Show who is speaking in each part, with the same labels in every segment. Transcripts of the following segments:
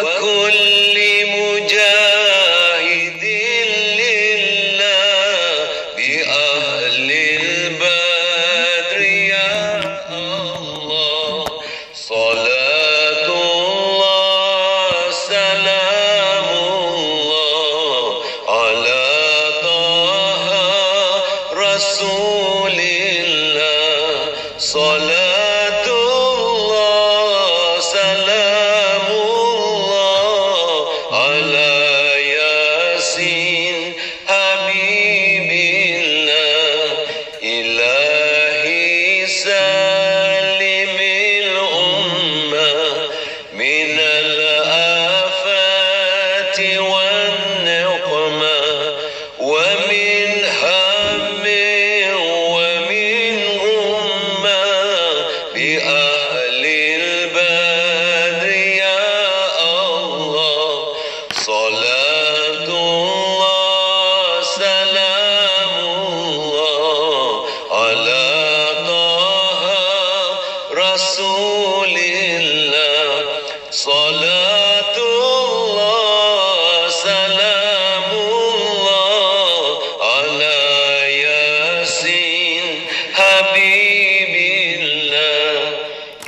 Speaker 1: وكل مجاهد لله بأهل البدر يا الله صلاة الله سلام الله على طه رسول الله صلاة الله سلام الله على ياسين حبيب الله إلهي سلم الأمة من الآفات والنقمة ومن هم ومن غمة بأهل البدر يا الله صلاة الله سلام الله على طه رسول الله صلاة الله سلام الله على ياسين حبيب الله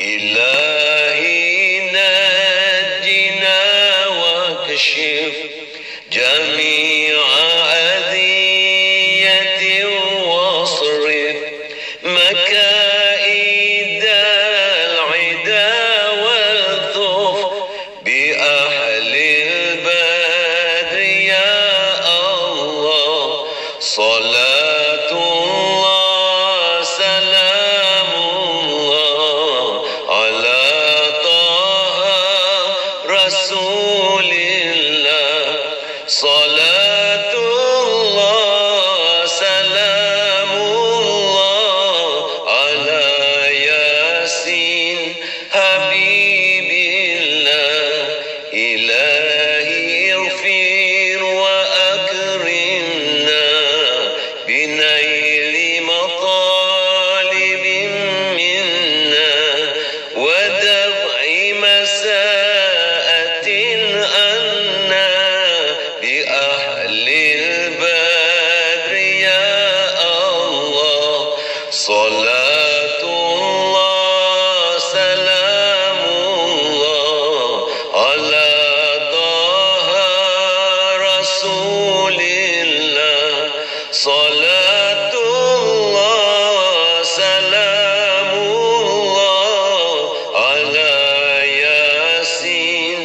Speaker 1: إلهي نجنا واكشف جميع أذية واصرف مكائد العدا والثف بأهل البدر يا الله صلاة الله سلام الله على طه رسول الله صلاة الله سلام الله على ياسين حبيب الله إلهي اغفر وأكرمنا بنيل مطالب منا ودفع مساءة عنا بأهل البدر يا الله صلاة الله سلام الله على طه رسول الله صلاة الله سلام الله على ياسين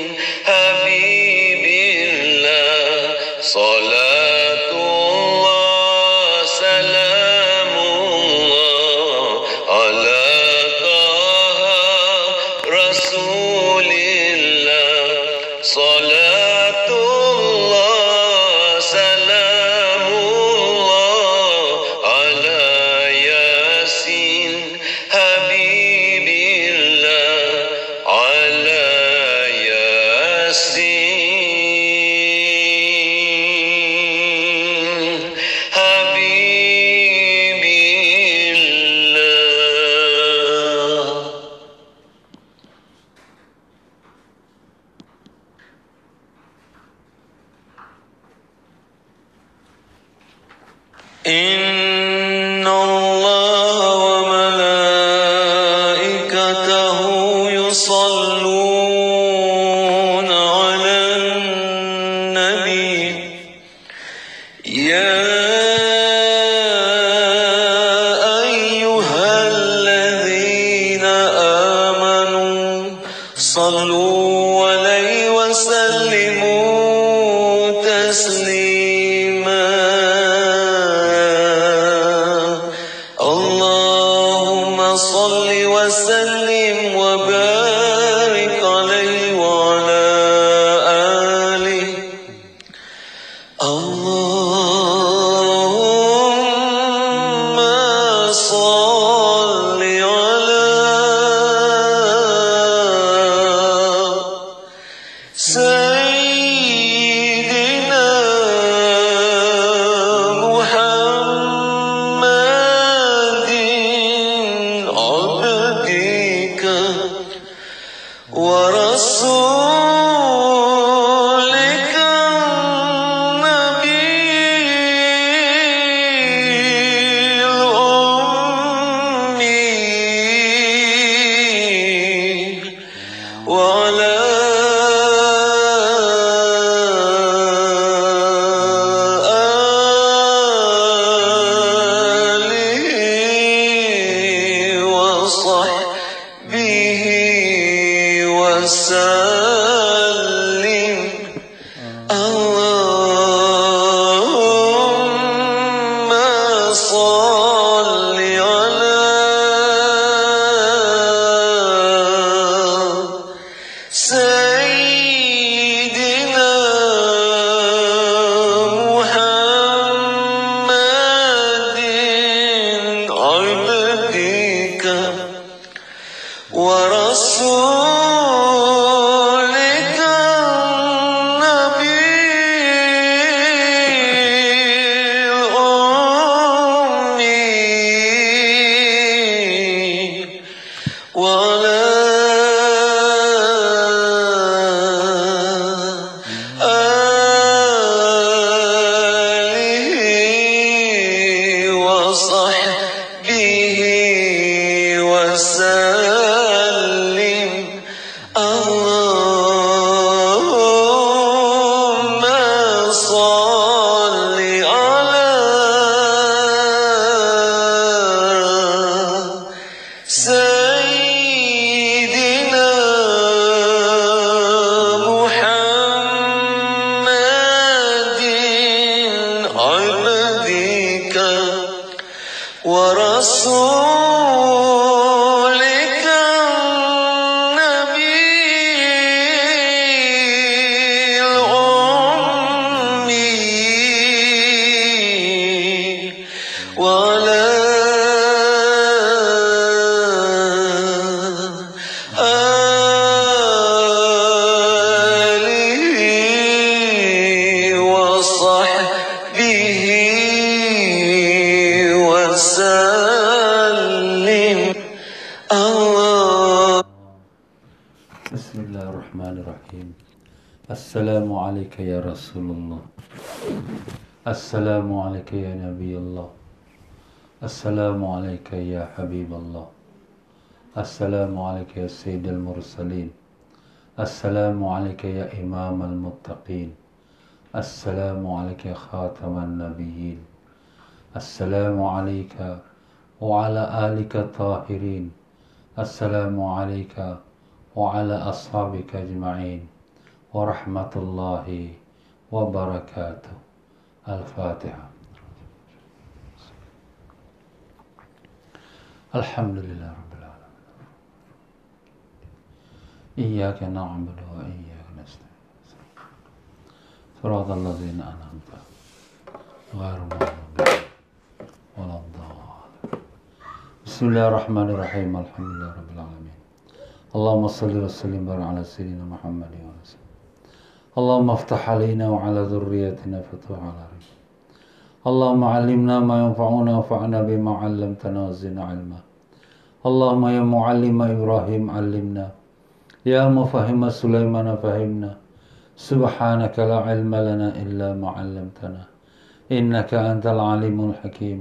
Speaker 1: حبيب الله صلاة الله سلام الله على طه رسول الله صلاة الله سلام الله على ياسين حبيب الله على ياسين حبيب الله. إن الله وملائكته يصلون على النبي يا أيها الذين آمنوا صلوا عليه وسلموا تسليما اللهم صل وسلم وبارك عليه وعلى آله اللهم صل على سيدنا محمد عبدك ورسولك وعلى آله وصحبه وسلم اللهم صل على سيدنا محمد عبدك ورسولك النبي الأمي وعلى آله وصحبه وسلم اللهم صل على سيدنا محمد عبدك ورسولك النبي الأمي وعلى آله وصحبه وسلم الله.
Speaker 2: بسم الله الرحمن الرحيم. السلام عليك يا رسول الله. السلام عليك يا نبي الله. السلام عليك يا حبيب الله. السلام عليك يا سيد المرسلين. السلام عليك يا إمام المتقين. السلام عليك يا خاتم النبيين. السلام عليك وعلى آلك الطاهرين. السلام عليك وعلى أصحابك أجمعين ورحمة الله وبركاته. الفاتحة. الحمد لله رب العالمين. إياك نعبد وإياك نستعين. صراط الذين أنعمت غير المغضوب ولا الضالين. بسم الله الرحمن الرحيم. الحمد لله رب العالمين. اللهم صل وسلم وبارك على سيدنا محمد وسلم. اللهم افتح علينا وعلى ذريتنا فتوح على رزقنا. اللهم علمنا ما ينفعنا وانفعنا بما علمتنا وزدنا علما. اللهم يا معلم إبراهيم علمنا، يا مفهم سليمان فهمنا. سبحانك لا علم لنا إلا ما علمتنا إنك أنت العليم الحكيم.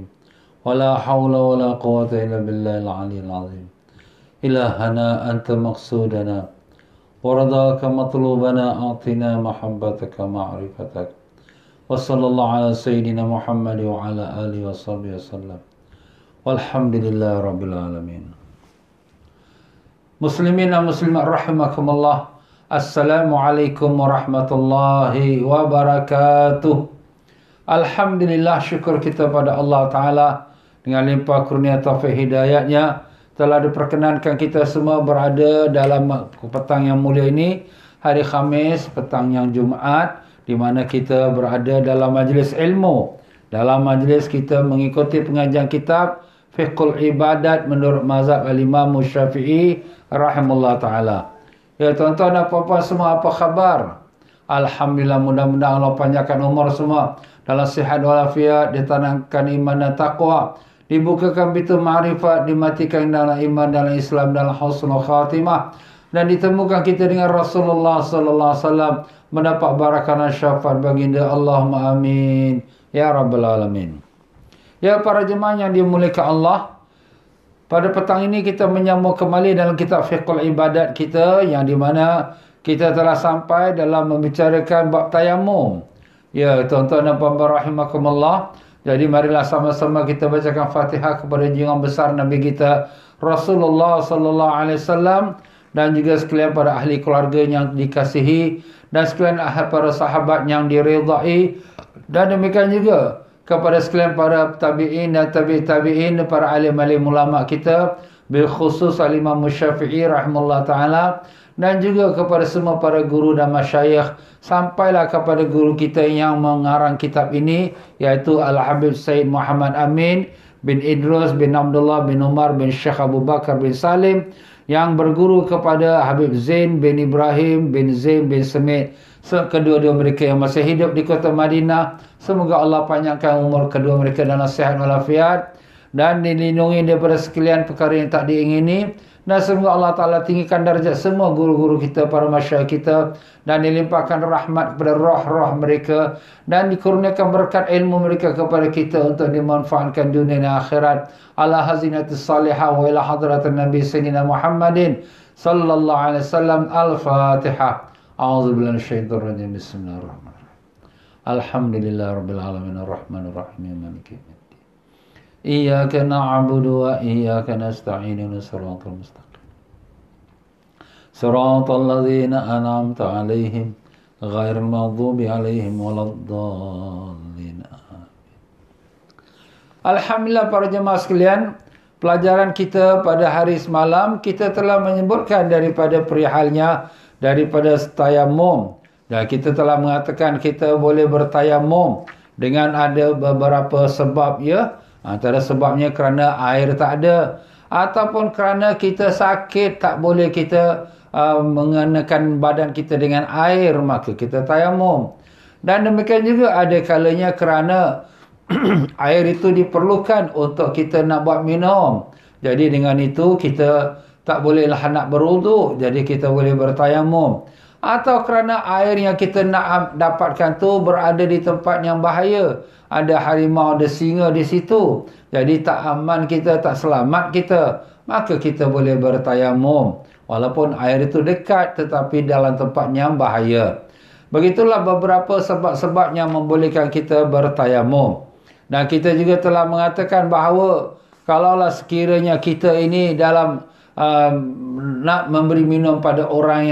Speaker 2: ولا حول ولا قوة إلا بالله العلي العظيم. إلهنا أنت مقصودنا ورضاك مطلوبنا، أعطنا محبتك معرفتك. وصلى الله على سيدنا محمد وعلى آله وصحبه وسلم. والحمد لله رب العالمين. Muslimin dan muslimat rahimakumullah. Assalamualaikum warahmatullahi wabarakatuh. Alhamdulillah, syukur kita pada Allah Ta'ala dengan limpah kurnia taufik hidayatnya telah diperkenankan kita semua berada dalam petang yang mulia ini, hari Khamis, petang yang Jumaat, di mana kita berada dalam majlis ilmu. Dalam majlis kita mengikuti pengajian kitab Fiqhul Ibadat menurut mazhab Al-Imam Syafi'i rahimahullah ta'ala. Ya tuan-tuan dan puan-puan semua, apa khabar? Alhamdulillah, mudah-mudahan Allah panjangkan umur semua dalam sihat walafiat, ditanamkan iman dan taqwa, dibukakan pintu ma'rifat, dimatikan dalam iman, dalam Islam, dalam husnul khatimah, dan ditemukan kita dengan Rasulullah sallallahu alaihi wasallam, mendapat barakah dan syafaat baginda. Allahumma amin ya rabbal alamin. Ya para jemaah yang dimuliakan Allah, Pada petang ini kita menyambung kembali dalam kitab Fiqhul Ibadat kita, yang di mana kita telah sampai dalam membicarakan bab tayamum. Ya, tuan-tuan dan puan-puan rahimakumullah. Jadi marilah sama-sama kita bacakan Fatihah kepada junjungan besar Nabi kita Rasulullah sallallahu alaihi wasallam, dan juga sekalian para ahli keluarga yang dikasihi, dan sekalian para sahabat yang diridai, dan demikian juga kepada sekalian para tabi'in dan tabi'in, para alim-alim ulama kita, bil khusus al-Imam Syafi'i rahimahullah ta'ala, dan juga kepada semua para guru dan masyayikh, sampailah kepada guru kita yang mengarang kitab ini, iaitu Al-Habib Sayyid Muhammad Amin bin Idrus bin Abdullah bin Umar bin Syekh Abu Bakar bin Salim, yang berguru kepada Habib Zain bin Ibrahim bin Zain bin Semit, kedua-dua mereka yang masih hidup di kota Madinah. Semoga Allah panjangkan umur kedua mereka dalam sihat walafiat, dan dilindungi daripada sekalian perkara yang tak diingini, dan semoga Allah Ta'ala tinggikan darjat semua guru-guru kita, para masyayikh kita, dan dilimpahkan rahmat kepada roh-roh mereka, dan dikurniakan berkat ilmu mereka kepada kita untuk dimanfaatkan dunia dan akhirat. Ala hazinatis salihah wa ila hadratin Nabi Sayyidina Muhammadin sallallahu alaihi wasallam. Al-Fatihah. A'udzubillahi minasyaitonir rajim. Bismillahirrahmanirrahim. Alhamdulillah rabbil alamin arrahmanir rahim maliki yaumiddin. Iyyaka na'budu wa iyyaka nasta'in ihdinas siratal mustaqim. Siratal ladzina an'amta 'alaihim ghairil maghdubi 'alaihim waladdallin. Alhamdulillah para jemaah sekalian, pelajaran kita pada hari semalam kita telah menyebutkan daripada perihalnya daripada tayamum. Dan kita telah mengatakan kita boleh bertayamum dengan ada beberapa sebab, ya. Antara sebabnya kerana air tak ada, ataupun kerana kita sakit tak boleh kita mengenakan badan kita dengan air, maka kita tayamum. Dan demikian juga ada kalanya kerana air itu diperlukan untuk kita nak buat minum. Jadi dengan itu kita tak bolehlah nak berwuduk, jadi kita boleh bertayamum. Atau kerana air yang kita nak dapatkan tu berada di tempat yang bahaya, ada harimau, ada singa di situ, jadi tak aman kita, tak selamat kita, maka kita boleh bertayamum walaupun air itu dekat tetapi dalam tempat yang bahaya. Begitulah beberapa sebab-sebab yang membolehkan kita bertayamum. Dan kita juga telah mengatakan bahawa kalaulah sekiranya kita ini dalam nak memberi minum pada orang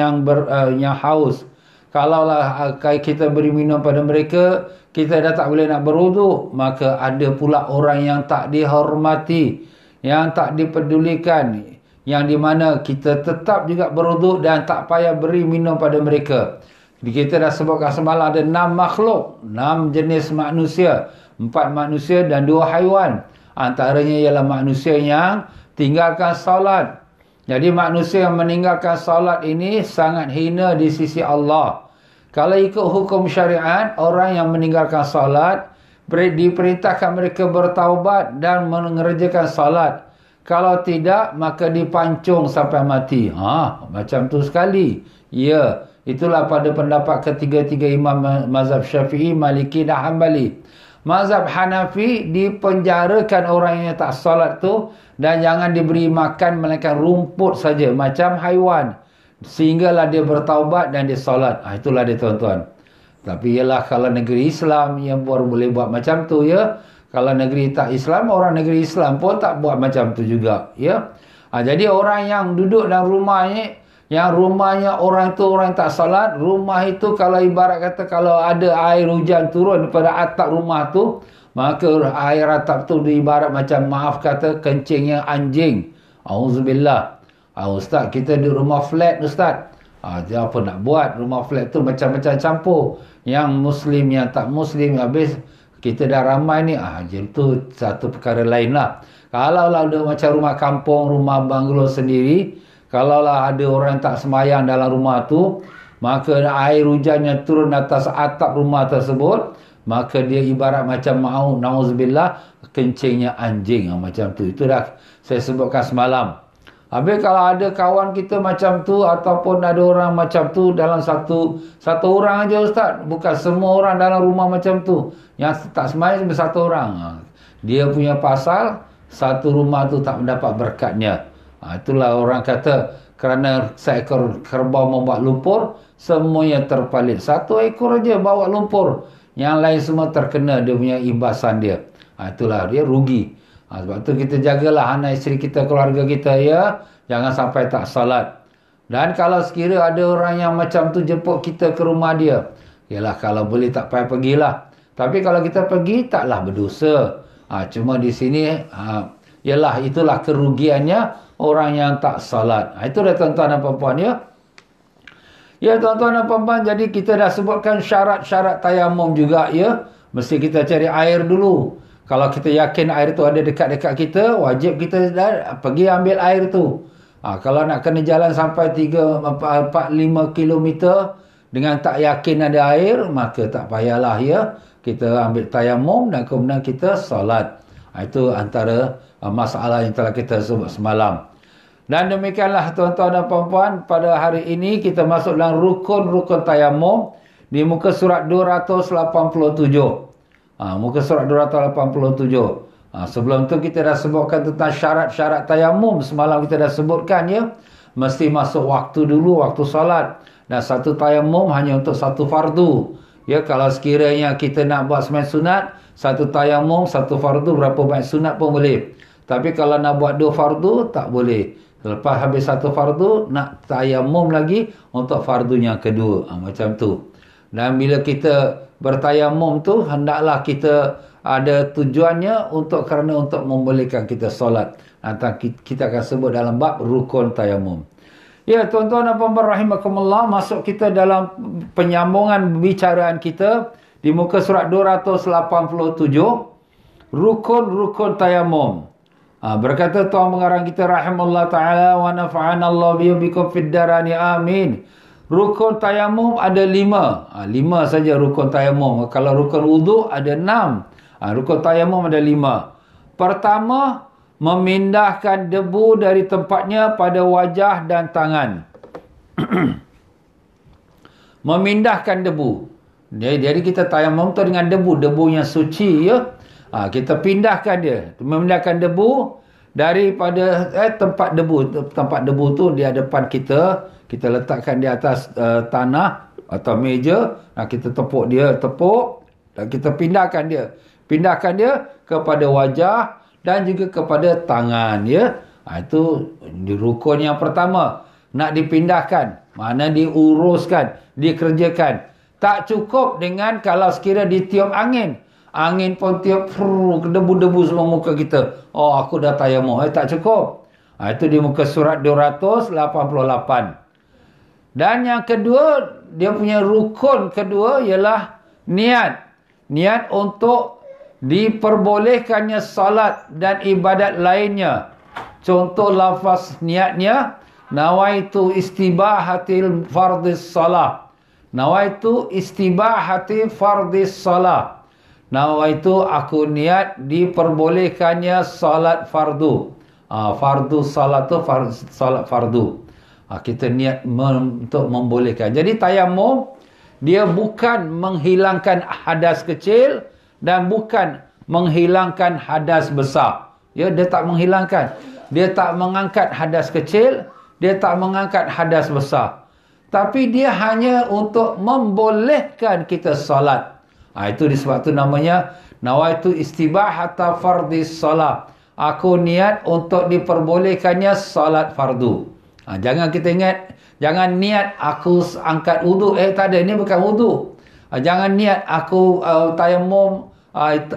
Speaker 2: yang haus, kalaulah kita beri minum pada mereka, kita dah tak boleh nak berwuduk, maka ada pula orang yang tak dihormati, yang tak dipedulikan, yang di mana kita tetap juga berwuduk dan tak payah beri minum pada mereka. Kita dah sebutkan semalam ada 6 makhluk, 6 jenis manusia, 4 manusia dan 2 haiwan. Antaranya ialah manusia yang tinggalkan solat. Jadi manusia yang meninggalkan solat ini sangat hina di sisi Allah. Kalau ikut hukum syariat, orang yang meninggalkan solat diperintahkan mereka bertaubat dan mengerjakan solat. Kalau tidak, maka dipancung sampai mati. Macam tu sekali. Ya, itulah pada pendapat ketiga-tiga imam mazhab Syafi'i, Maliki dan Hanbali. Mazhab Hanafi dipenjarakan orang yang tak solat tu, dan jangan diberi makan melainkan rumput saja macam haiwan, sehinggalah dia bertaubat dan dia solat. Itulah dia tuan-tuan. Tapi ialah kalau negeri Islam yang baru boleh buat macam tu, ya. Kalau negeri tak Islam, orang negeri Islam pun tak buat macam tu juga, ya. Jadi orang yang duduk dalam rumahnya, yang rumahnya orang tu orang tak salat, rumah itu kalau ibarat kata kalau ada air hujan turun daripada atap rumah tu, maka air atap tu ibarat macam, maaf kata, kencingnya anjing. Auzubillah. Ustaz, kita di rumah flat, Ustaz. Dia apa nak buat? Rumah flat tu macam-macam campur. Yang Muslim, yang tak Muslim, habis kita dah ramai ni. Itu satu perkara lain lah. Kalaulah ada macam rumah kampung, rumah banglo sendiri, kalaulah ada orang tak semayang dalam rumah tu, maka air hujan yang turun atas atap rumah tersebut, maka dia ibarat macam na'udzubillah, kencingnya anjing. Macam tu. Itu dah saya sebutkan semalam. Habis kalau ada kawan kita macam tu, ataupun ada orang macam tu dalam satu orang aja, Ustaz. Bukan semua orang dalam rumah macam tu. Yang tak semayang cuma satu orang. Dia punya pasal satu rumah tu tak mendapat berkatnya. Itulah orang kata, kerana seekor kerbau membuat lumpur, semuanya terpalit. Satu ekor aja bawa lumpur, yang lain semua terkena dia punya imbasan dia. Itulah dia rugi. Sebab tu kita jagalah anak isteri kita, keluarga kita, ya. Jangan sampai tak salat. Dan kalau sekira ada orang yang macam tu jemput kita ke rumah dia, yalah, kalau boleh tak payah pergilah. Tapi kalau kita pergi, taklah berdosa. Cuma di sini, yalah, itulah kerugiannya orang yang tak salat. Itu dah tuan-tuan dan puan-puan, ya. Ya, tuan-tuan dan puan-puan, jadi kita dah sebutkan syarat-syarat tayamum juga, ya. Mesti kita cari air dulu. Kalau kita yakin air tu ada dekat-dekat kita, wajib kita dah pergi ambil air tu. Kalau nak kena jalan sampai 3-4-5 kilometer dengan tak yakin ada air, maka tak payahlah, ya. Kita ambil tayamum dan kemudian kita salat. Itu antara masalah yang telah kita sebut semalam. Dan demikianlah tuan-tuan dan puan-puan, pada hari ini kita masuk dalam rukun-rukun tayamum di muka surat 287. Muka surat 287. Sebelum tu kita dah sebutkan tentang syarat-syarat tayamum. Semalam kita dah sebutkan, ya. Mesti masuk waktu dulu, waktu salat. Dan satu tayamum hanya untuk satu fardu. Ya, kalau sekiranya kita nak buat sembahyang sunat, satu tayamum, satu fardu, berapa banyak sunat pun boleh. Tapi kalau nak buat dua fardu, tak boleh. Lepas habis satu fardu, nak tayamum lagi untuk fardu yang kedua. Macam tu. Dan bila kita bertayamum tu, hendaklah kita ada tujuannya kerana untuk membolehkan kita solat. Kita akan sebut dalam bab rukun tayamum. Ya, tuan-tuan dan puan-puan rahimakumullah, masuk kita dalam penyambungan pembicaraan kita di muka surat 287, rukun-rukun tayamum. Berkata tuan pengarang kita rahimahullah ta'ala, wa nafa'ana Allah bikum fid darani amin. Rukun tayamum ada 5. 5 saja rukun tayamum. Kalau rukun wudu ada 6. Rukun tayamum ada 5. Pertama, memindahkan debu dari tempatnya pada wajah dan tangan. Memindahkan debu. Jadi kita tayamum tu dengan debu. Debu yang suci, ya. Kita pindahkan dia. Memindahkan debu daripada tempat debu. Tempat debu tu di hadapan kita. Kita letakkan di atas tanah atau meja. Kita tepuk dia, dan kita pindahkan dia. Pindahkan dia kepada wajah dan juga kepada tangan, ya. Itu rukun yang pertama. Nak dipindahkan, mana diuruskan, dikerjakan. Tak cukup dengan kalau sekira ditiup angin. Angin pun tiup, debu-debu semua muka kita. Oh, aku dah tayamum. Tak cukup. Itu di muka surat 288. Dan yang kedua, dia punya rukun kedua ialah niat. Niat untuk diperbolehkannya salat dan ibadat lainnya. Contoh lafaz niatnya, nawaitu istibahatil fardis salah. Nawaitu istibahati fardis salah. Nawaitu aku niat diperbolehkannya salat fardu. Fardu salat tu salat fardu. Kita niat untuk membolehkan. Jadi tayamum dia bukan menghilangkan hadas kecil dan bukan menghilangkan hadas besar. Ya, dia tak menghilangkan. Dia tak mengangkat hadas kecil, dia tak mengangkat hadas besar. Tapi dia hanya untuk membolehkan kita salat. Itu disebab tu namanya nawaitu istibahata fardis salat. Aku niat untuk diperbolehkannya salat fardu. Jangan kita ingat, jangan niat aku angkat wudu. Tak ada, ini bukan wudu. Jangan niat aku tayamum.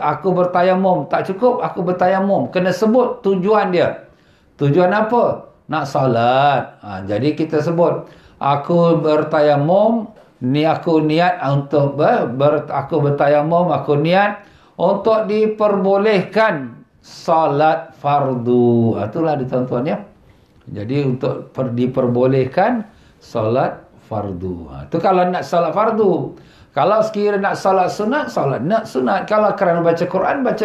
Speaker 2: Aku bertayamum. Tak cukup aku bertayamum. Kena sebut tujuan dia. Tujuan apa? Nak salat. Jadi kita sebut, aku bertayamum. Ni aku niat untuk aku bertayamum. Aku niat untuk diperbolehkan salat fardu. Itulah tuan-tuan, ya. Jadi untuk diperbolehkan salat fardu. Itu kalau nak salat fardu. Kalau sekiranya nak salat sunat, salat nak sunat. Kalau kerana baca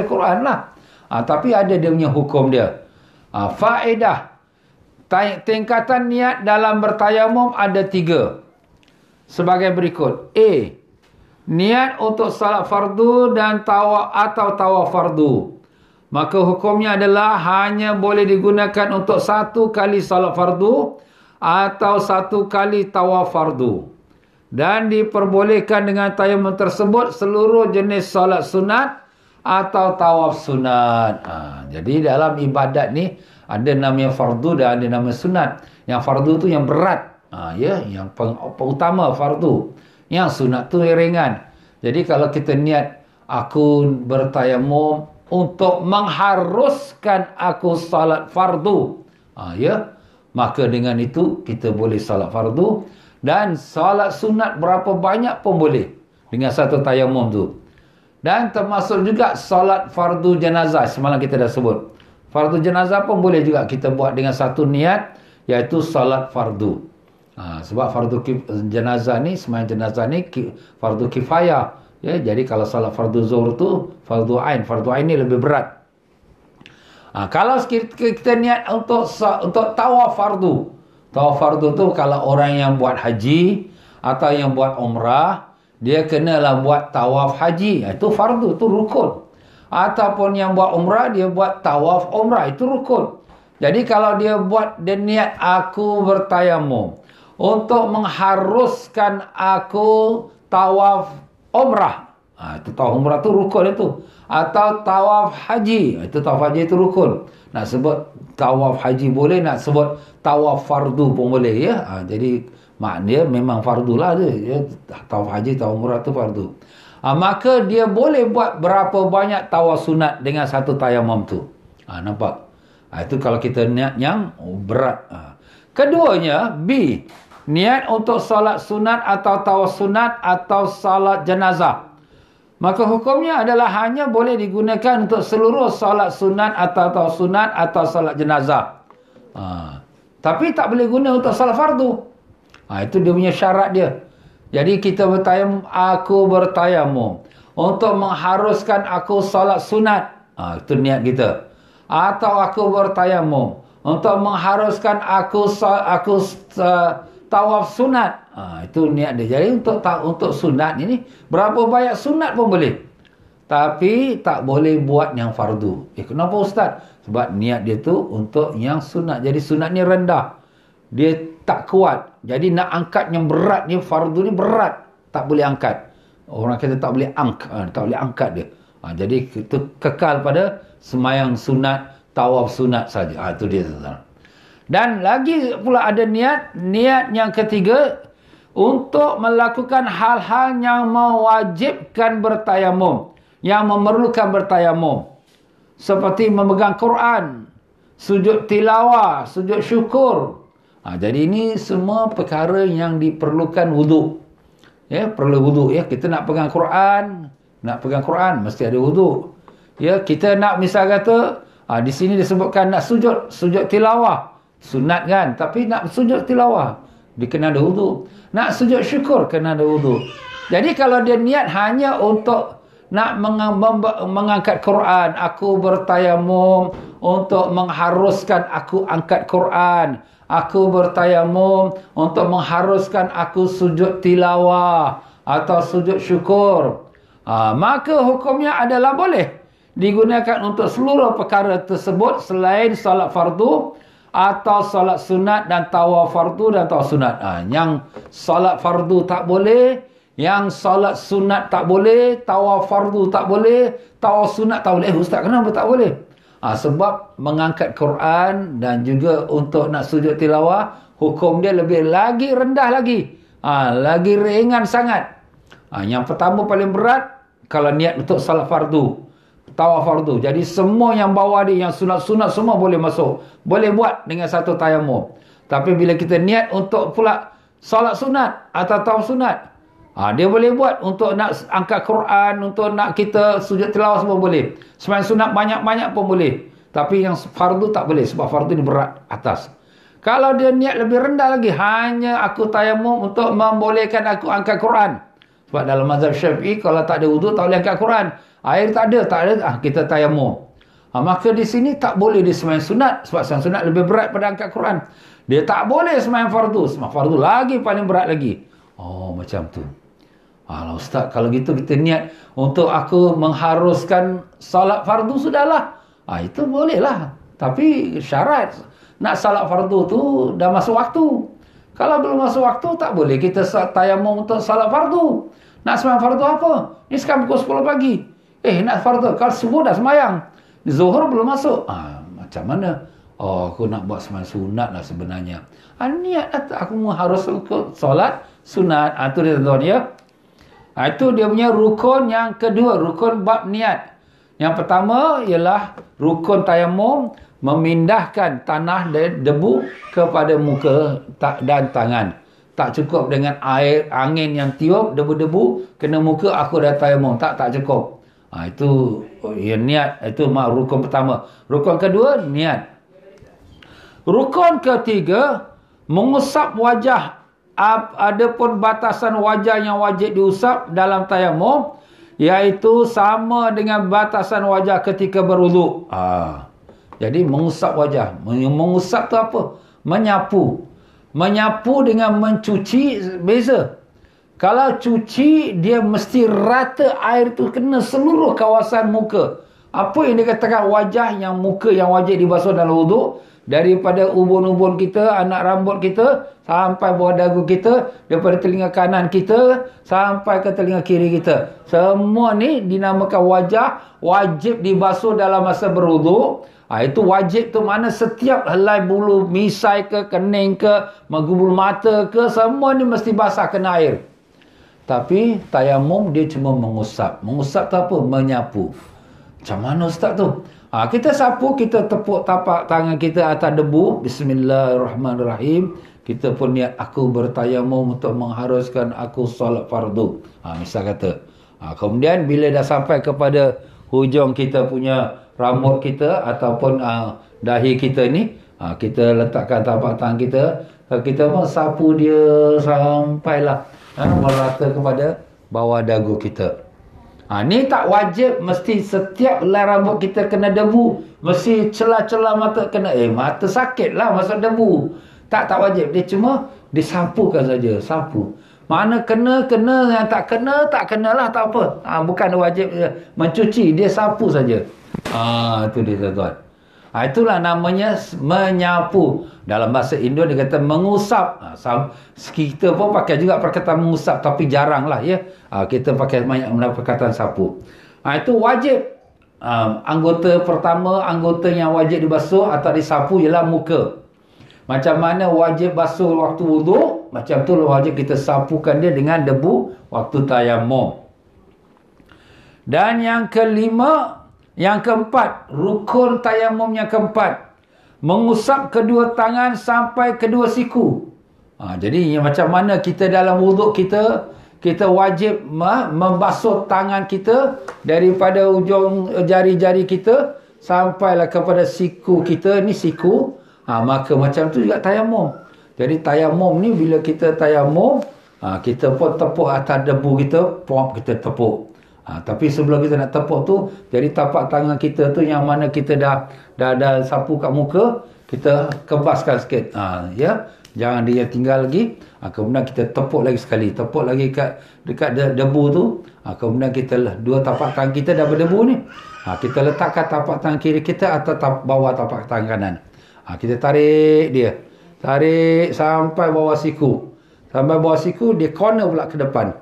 Speaker 2: Quran lah. Tapi ada dia punya hukum dia. Faedah. Tingkatan niat dalam bertayamum ada 3. Sebagai berikut. A. Niat untuk salat fardu dan tawaf fardu. maka hukumnya adalah hanya boleh digunakan untuk satu kali salat fardu atau satu kali tawaf fardu. Dan diperbolehkan dengan tayamum tersebut seluruh jenis salat sunat atau tawaf sunat. Jadi dalam ibadat ni ada namanya fardu dan ada namanya sunat. Yang fardu tu yang berat. Yang utama fardu. Yang sunat tu yang ringan. Jadi kalau kita niat aku bertayamum untuk mengharuskan aku salat fardu. Maka dengan itu kita boleh salat fardu dan salat sunat berapa banyak pun boleh dengan satu tayamum tu. Dan termasuk juga salat fardu jenazah. Semalam kita dah sebut. Fardu jenazah pun boleh juga kita buat dengan satu niat, iaitu salat fardu. Sebab fardu jenazah ni, sembahyang jenazah ni fardu kifayah. Jadi kalau salat fardu zuhur tu fardu ain. Fardu ain ni lebih berat. Kalau kita niat untuk tawaf fardu. Tawaf fardu tu kalau orang yang buat haji atau yang buat umrah, dia kenalah buat tawaf haji. Itu fardu, itu rukun. Ataupun yang buat umrah, dia buat tawaf umrah. Itu rukun. Jadi kalau dia niat aku bertayamum untuk mengharuskan aku tawaf umrah. Itu tawaf umrah itu rukun itu. Atau tawaf haji. Itu tawaf haji itu rukun. Nak sebut tawaf haji boleh, nak sebut tawaf fardu pun boleh. Jadi maknanya memang fardu lah dia. Tawaf haji, tawaf umrah tu fardu. Maka dia boleh buat berapa banyak tawaf sunat dengan satu tayamum tu. Nampak? Itu kalau kita niat yang berat. Keduanya, B. Niat untuk salat sunat atau tawaf sunat atau salat jenazah. Maka hukumnya adalah hanya boleh digunakan untuk seluruh salat sunat atau tawaf sunat atau salat jenazah. Tapi tak boleh guna untuk salat fardu. Itu dia punya syarat dia. Jadi kita aku bertayamum untuk mengharuskan aku salat sunat. Itu niat kita. Atau aku bertayamum untuk mengharuskan aku tawaf sunat. Itu niat dia. Jadi untuk sunat ini berapa banyak sunat pun boleh. Tapi tak boleh buat yang fardu. Kenapa Ustaz? Sebab niat dia tu untuk yang sunat. Jadi sunat ni rendah. Dia tak kuat. Jadi nak angkat yang berat ni, fardu ni berat. Tak boleh angkat. Orang kata tak boleh angkat dia. Jadi itu kekal pada sembahyang sunat, tawaf sunat saja. Itu dia. Dan lagi pula ada niat yang ketiga untuk melakukan hal-hal yang mewajibkan bertayamum, yang memerlukan bertayamum. Seperti memegang Quran, sujud tilawah, sujud syukur. Jadi ini semua perkara yang diperlukan wuduk. Perlu wuduk. Kita nak pegang Quran, mesti ada wuduk. Kita nak misal kata, di sini disebutkan nak sujud tilawah. Sunat kan? Tapi nak sujud tilawah, dia kena ada wuduk. Nak sujud syukur, kena ada wuduk. Jadi kalau dia niat hanya untuk nak mengangkat Quran, aku bertayamum untuk mengharuskan aku angkat Quran. Aku bertayamum untuk mengharuskan aku sujud tilawah atau sujud syukur. Maka hukumnya adalah boleh digunakan untuk seluruh perkara tersebut selain salat fardu atau salat sunat dan tawaf fardu dan tawaf sunat. Yang salat fardu tak boleh, yang salat sunat tak boleh, tawaf fardu tak boleh, tawaf sunat tak boleh. Ustaz, kenapa tak boleh? Sebab mengangkat Quran dan juga untuk nak sujud tilawah, hukum dia lebih lagi rendah lagi. Lagi ringan sangat. Yang pertama paling berat, kalau niat untuk salat fardu, tawaf fardu. Jadi semua yang bawah dia, yang sunat-sunat semua boleh masuk. Boleh buat dengan satu tayamum. Tapi bila kita niat untuk pula salat sunat atau tawaf sunat, dia boleh buat untuk nak angkat Quran, untuk nak kita sujud tilawah semua boleh. Sembahyang sunat banyak-banyak pun boleh. Tapi yang fardu tak boleh sebab fardu ni berat atas. Kalau dia niat lebih rendah lagi, hanya aku tayamum untuk membolehkan aku angkat Quran. Sebab dalam mazhab Syafi'i kalau tak ada wuduk tak boleh angkat Quran. Air tak ada, kita tayamum. Maka di sini tak boleh dia sembahyang sunat sebab sembahyang sunat lebih berat pada angkat Quran. Dia tak boleh sembahyang fardu. Sembahyang fardu lagi paling berat lagi. Macam tu. Ustaz, kalau gitu kita niat untuk aku mengharuskan salat fardu, sudahlah. Itu boleh lah. Tapi syarat nak salat fardu tu dah masuk waktu. Kalau belum masuk waktu tak boleh kita tayamum untuk salat fardu. Nak sembahyang fardu apa? Ni sekarang pukul 10 pagi. Nak fardu. Kalau subuh dah sembahyang. Zuhur belum masuk. Macam mana? Aku nak buat sembahyang sunat lah sebenarnya. Niat aku harus ikut solat sunat. Itu dia tuan ya. Itu dia punya rukun yang kedua. Rukun bab niat. Yang pertama ialah rukun tayamum, memindahkan tanah dan debu kepada muka dan tangan. Tak cukup dengan air, angin yang tiup, debu-debu, kena muka, aku dah tayamum. Tak cukup. Itu niat. Itu rukun pertama. Rukun kedua, niat. Rukun ketiga, mengusap wajah. Adapun batasan wajah yang wajib diusap dalam tayamum, iaitu sama dengan batasan wajah ketika berwuduk. Jadi mengusap wajah. Mengusap tu apa? Menyapu. Menyapu dengan mencuci beza. Kalau cuci, dia mesti rata air tu kena seluruh kawasan muka. Apa yang dikatakan wajah, yang muka yang wajib dibasuh dalam wuduk, daripada ubun-ubun kita, anak rambut kita, sampai bawah dagu kita, daripada telinga kanan kita, sampai ke telinga kiri kita. Semua ni dinamakan wajah, wajib dibasuh dalam masa berwuduk. Itu wajib tu mana setiap helai bulu misai ke, kening ke, menggubul mata ke, semua ni mesti basah kena air. Tapi tayamum dia cuma mengusap. Mengusap tu apa? Menyapu. Macam mana ustaz tu? Kita sapu, kita tepuk tapak tangan kita atas debu. Bismillahirrahmanirrahim. Kita pun niat aku bertayamum untuk mengharuskan aku solat fardu. Misal kata. Kemudian bila dah sampai kepada hujung kita punya rambut kita ataupun dahi kita ni, kita letakkan tapak tangan kita. Kita pun sapu dia sampailah merata kepada bawah dagu kita. Ni tak wajib mesti setiap helai rambut kita kena debu. Mesti celah-celah mata kena. Mata sakit lah masuk debu. Tak wajib. Dia cuma disapukan saja. Sapu. Mana kena, yang tak kena lah, tak apa. Bukan wajib mencuci. Dia sapu saja. Itu dia tuan-tuan. Itulah namanya menyapu. Dalam bahasa Indo dia kata mengusap. Kita pun pakai juga perkataan mengusap, tapi jarang lah ya. Kita pakai banyak perkataan sapu. Itu wajib. Anggota pertama, anggota yang wajib dibasuh atau disapu ialah muka. Macam mana wajib basuh waktu wuduk, macam tu wajib kita sapukan dia dengan debu waktu tayamum. Dan yang kelima, yang keempat, rukun tayamum yang keempat, mengusap kedua tangan sampai kedua siku. Jadi macam mana kita dalam wuduk kita wajib membasuh tangan kita daripada ujung jari-jari kita sampailah kepada siku kita. Ni siku. Maka macam tu juga tayamum. Jadi tayamum ni bila kita tayamum, kita pun tepuk atas debu kita, kita tepuk. Tapi sebelum kita nak tepuk tu, jadi tapak tangan kita tu yang mana kita dah sapu kat muka, kita kebaskan sikit. Ya, jangan dia tinggal lagi. Kemudian kita tepuk lagi sekali, tepuk lagi dekat debu tu. Kemudian kita dua tapak tangan kita dah berdebu ni. Kita letakkan tapak tangan kiri kita atas bawah tapak tangan kanan. Kita tarik dia. Tarik sampai bawah siku. Sampai bawah siku, dia corner pula ke depan.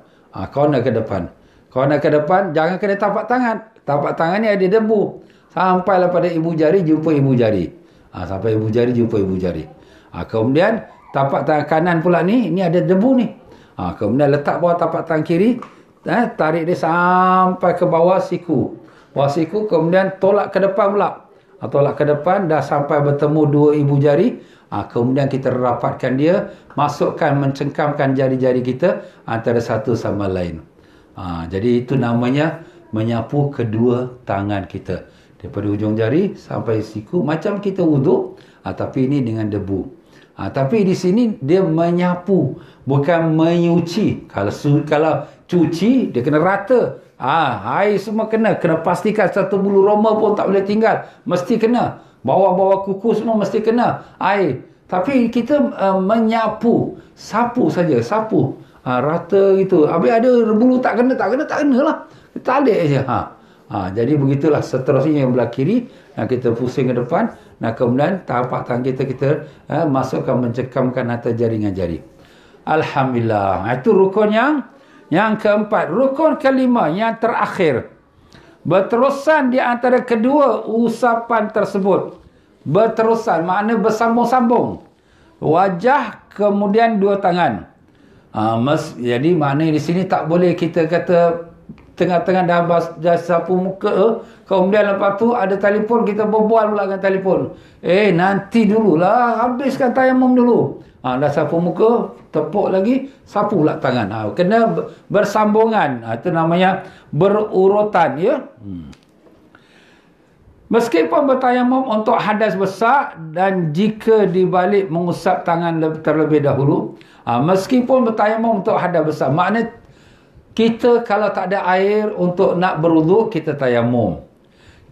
Speaker 2: Corner ke depan. Corner ke depan, jangan kena tapak tangan. Tapak tangan ni ada debu. Sampailah pada ibu jari, jumpa ibu jari. Sampai ibu jari, jumpa ibu jari. Kemudian, tapak tangan kanan pula ni ada debu ni. Kemudian letak bawah tapak tangan kiri. Tarik dia sampai ke bawah siku. Bawah siku, kemudian tolak ke depan pula. Tolak ke depan, dah sampai bertemu dua ibu jari. Kemudian kita rapatkan dia, masukkan, mencengkamkan jari-jari kita antara satu sama lain. Jadi itu namanya menyapu kedua tangan kita. Daripada ujung jari sampai siku, macam kita wuduk, tapi ini dengan debu. Tapi di sini dia menyapu, bukan menyuci. Kalau cuci, dia kena rata. Air semua kena pastikan satu bulu roma pun tak boleh tinggal. Mesti kena. Bawah-bawah kuku semua mesti kena air. Tapi kita menyapu. Sapu saja. Sapu. Rata gitu. Habis ada bulu tak kena lah. Kita tarik je. Jadi begitulah seterusnya yang belah kiri. Kita pusing ke depan. Kemudian tapak tangan kita masukkan, mencekamkan atas jaringan jari. Alhamdulillah. Itu rukun yang keempat. Rukun kelima yang terakhir. Berterusan di antara kedua usapan tersebut. Berterusan makna bersambung-sambung. Wajah kemudian dua tangan. Jadi maknanya di sini tak boleh kita kata tengah-tengah dah sapu muka, kemudian lepas tu ada telefon, kita berbual pula dengan telefon. Nanti dululah, habiskan tayamum dulu. Dah sapu muka, tepuk lagi, sapu pula tangan. Kena bersambungan. Itu namanya berurutan, ya. Meskipun bertayamum untuk hadas besar dan jika dibalik mengusap tangan terlebih dahulu. Meskipun bertayamum untuk hadas besar. Maknanya kita kalau tak ada air untuk nak berwuduk, kita tayamum.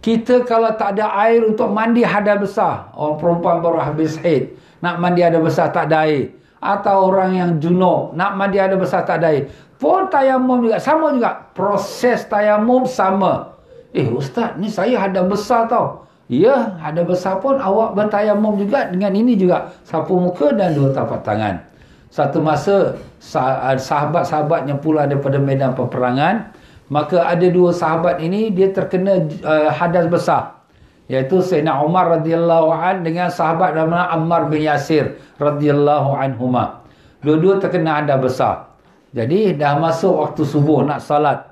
Speaker 2: Kita kalau tak ada air untuk mandi hadas besar. Orang perempuan baru habis haid, nak mandi hadas besar tak ada air. Atau orang yang junub, nak mandi hadas besar tak ada air. Pun tayamum juga. Sama juga. Proses tayamum sama. Ustaz, ni saya hadas besar tau. Ya, hadas besar pun awak bertayamum juga dengan ini juga. Sapu muka dan dua tapak tangan. Satu masa sahabat-sahabat yang pulang daripada medan peperangan, maka ada dua sahabat ini dia terkena hadas besar, iaitu Sayyidina Umar radhiyallahu an dengan sahabat nama Ammar bin Yasir radhiyallahu anhuma. Dua-dua terkena hadas besar. Jadi dah masuk waktu subuh nak salat.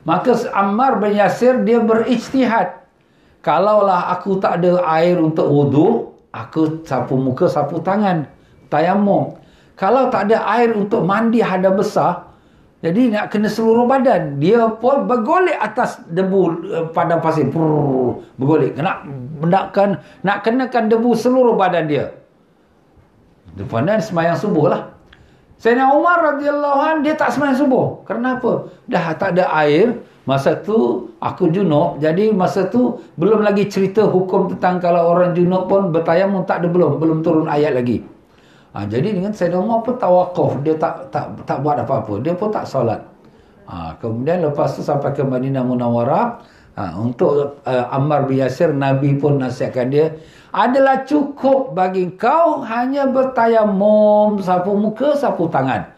Speaker 2: Maka Ammar bin Yasir dia berijtihad. Kalaulah aku tak ada air untuk wuduk, aku sapu muka, sapu tangan, tayamum. Kalau tak ada air untuk mandi hadas besar, jadi nak kena seluruh badan. Dia pun bergolek atas debu padang pasir. Bergolek. Nak kenakan debu seluruh badan dia. Depan semayang subuh lah. Sayyidina Umar radhiyallahu anh dia tak semayang subuh. Kenapa? Dah tak ada air. Masa tu aku junub. Jadi masa tu belum lagi cerita hukum tentang kalau orang junub pun bertayamum, tak ada, belum turun ayat lagi. Jadi dengan Sayyidina Umar pun tawakuf. Dia tak buat apa-apa. Dia pun tak solat. Kemudian lepas tu sampai ke Madinah Munawwarah. Untuk Ammar bin Yasir, Nabi pun nasihatkan dia, adalah cukup bagi kau hanya bertayamum, sapu muka, sapu tangan.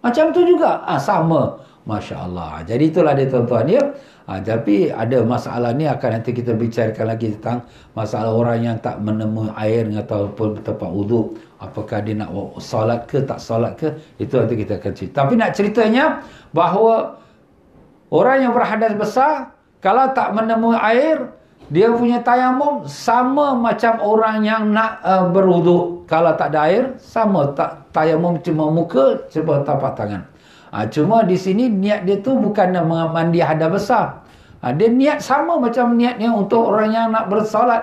Speaker 2: Macam tu juga? Sama. Masya Allah. Jadi itulah dia tuan-tuan ya. Tapi ada masalah ni akan nanti kita bicarakan lagi tentang masalah orang yang tak menemui air ataupun tempat wuduk. Apakah dia nak solat ke tak solat ke, itu nanti kita akan cerita. Tapi nak ceritanya bahawa orang yang berhadas besar, kalau tak menemui air, dia punya tayamum sama macam orang yang nak berwuduk. Kalau tak ada air, sama tayamum cuma muka, cuma tapak tangan. Cuma di sini niat dia tu bukan nak mandi hadas besar. Dia niat sama macam niatnya untuk orang yang nak bersolat.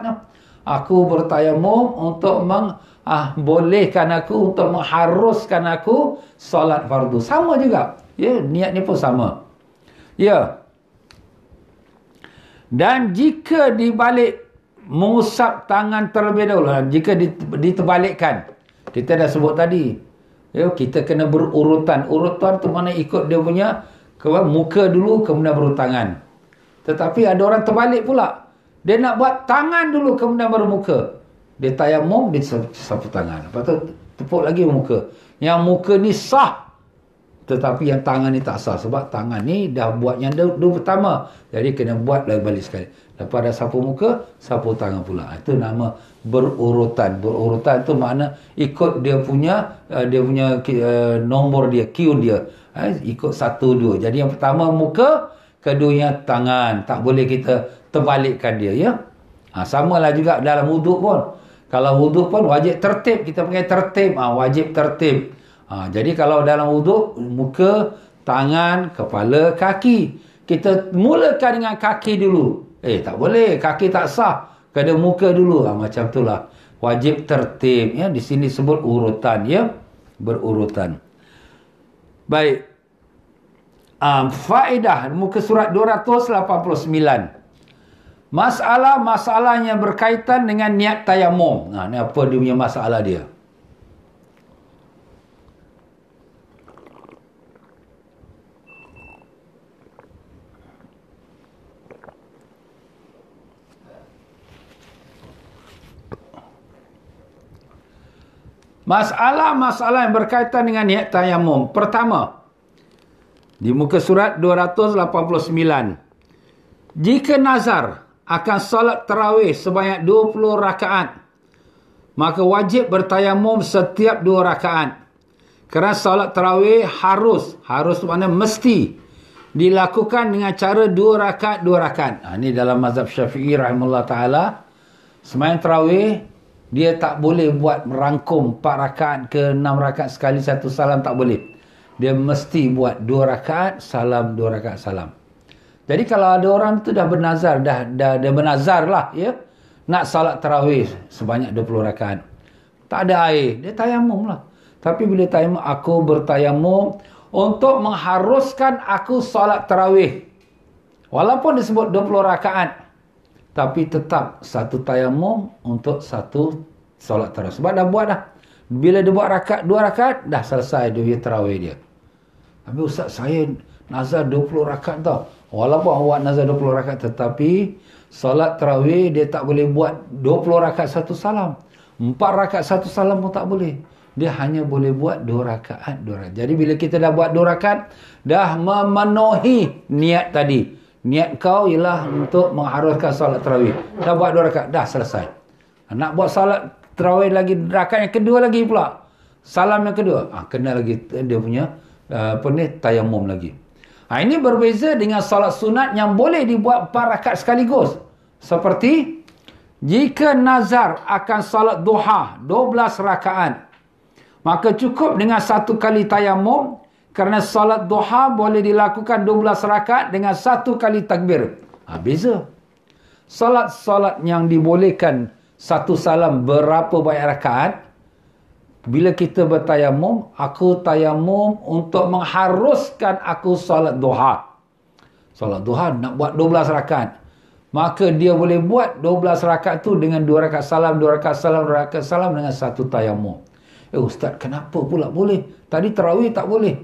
Speaker 2: Aku bertayamum untuk bolehkan aku, untuk mengharuskan aku solat fardu. Sama juga. Ya, niatnya pun sama. Ya. Dan jika dibalik mengusap tangan terlebih dahulu, jika diterbalikkan, kita dah sebut tadi, ya, kita kena berurutan. Urutan tu mana ikut dia punya muka dulu, kemudian baru tangan. Tetapi ada orang terbalik pula. Dia nak buat tangan dulu, kemudian baru muka. Dia tayamum, dia sapu tangan. Lepas tu tepuk lagi muka. Yang muka ni sah, tetapi yang tangan ni tak sah. Sebab tangan ni dah buat yang dulu pertama. Jadi kena buat lagi balik sekali. Lepas dah sapu muka, sapu tangan pula. Itu nama berurutan. Berurutan tu makna ikut dia punya nombor dia, queue dia. Ikut 1, 2. Jadi yang pertama muka, keduanya tangan. Tak boleh kita terbalikkan dia, ya. Samalah juga dalam wuduk pun. Kalau wuduk pun wajib tertib. Kita pakai tertib. Wajib tertib. Jadi kalau dalam wuduk, muka, tangan, kepala, kaki. Kita mulakan dengan kaki dulu. Tak boleh. Kaki tak sah. Kena muka dulu. Macam itulah. Wajib tertib. Ya, di sini sebut urutan. Ya, berurutan. Baik. Faedah. Muka surat 289. Masalah yang berkaitan dengan niat tayamum. Ni apa dia punya masalah dia? Masalah-masalah yang berkaitan dengan niat tayamum. Pertama, di muka surat 289. Jika nazar akan solat tarawih sebanyak 20 rakaat, maka wajib bertayamum setiap 2 rakaat. Kerana solat tarawih harus maknanya mesti dilakukan dengan cara 2 rakaat 2 rakaat. Ini dalam mazhab Syafi'i rahimahullah taala. Sembahyang tarawih dia tak boleh buat merangkum 4 rakaat ke 6 rakaat sekali satu salam, tak boleh. Dia mesti buat 2 rakaat salam, 2 rakaat salam. Jadi kalau ada orang tu dah bernazar, dah bernazar lah, ya, nak salat tarawih sebanyak 20 rakaat. Tak ada air, dia tayamum lah. Tapi bila tayamum, aku bertayamum untuk mengharuskan aku salat tarawih. Walaupun disebut 20 rakaat, tapi tetap satu tayamum untuk satu salat tarawih. Sebab dah buat dah. Bila dia buat 2 rakaat, dah selesai dia tarawih dia. Tapi ustaz, saya nazar 20 rakaat tau. Walaupun awak nazar 20 rakaat, tetapi solat tarawih dia tak boleh buat 20 rakaat satu salam. 4 rakaat satu salam pun tak boleh. Dia hanya boleh buat 2 rakaat 2 rakaat. Jadi bila kita dah buat 2 rakaat, dah memenuhi niat tadi. Niat kau ialah untuk mengharuskan solat tarawih. Dah buat 2 rakaat, dah selesai. Nak buat solat tarawih lagi, rakaat yang kedua lagi pula. Salam yang kedua, kena lagi dia punya tayamum lagi. Ini berbeza dengan salat sunat yang boleh dibuat 4 rakaat sekaligus. Seperti jika nazar akan salat duha 12 rakaat, maka cukup dengan 1 kali tayamum, kerana salat duha boleh dilakukan 12 rakaat dengan 1 kali takbir. Beza. Salat-salat yang dibolehkan 1 salam berapa banyak rakaat, bila kita bertayamum, aku tayamum untuk mengharuskan aku salat duha. Salat duha nak buat 12 rakaat. Maka dia boleh buat 12 rakaat tu dengan 2 rakaat salam, 2 rakaat salam, 2 rakaat salam dengan 1 tayamum. Ustaz, kenapa pula boleh? Tadi tarawih tak boleh.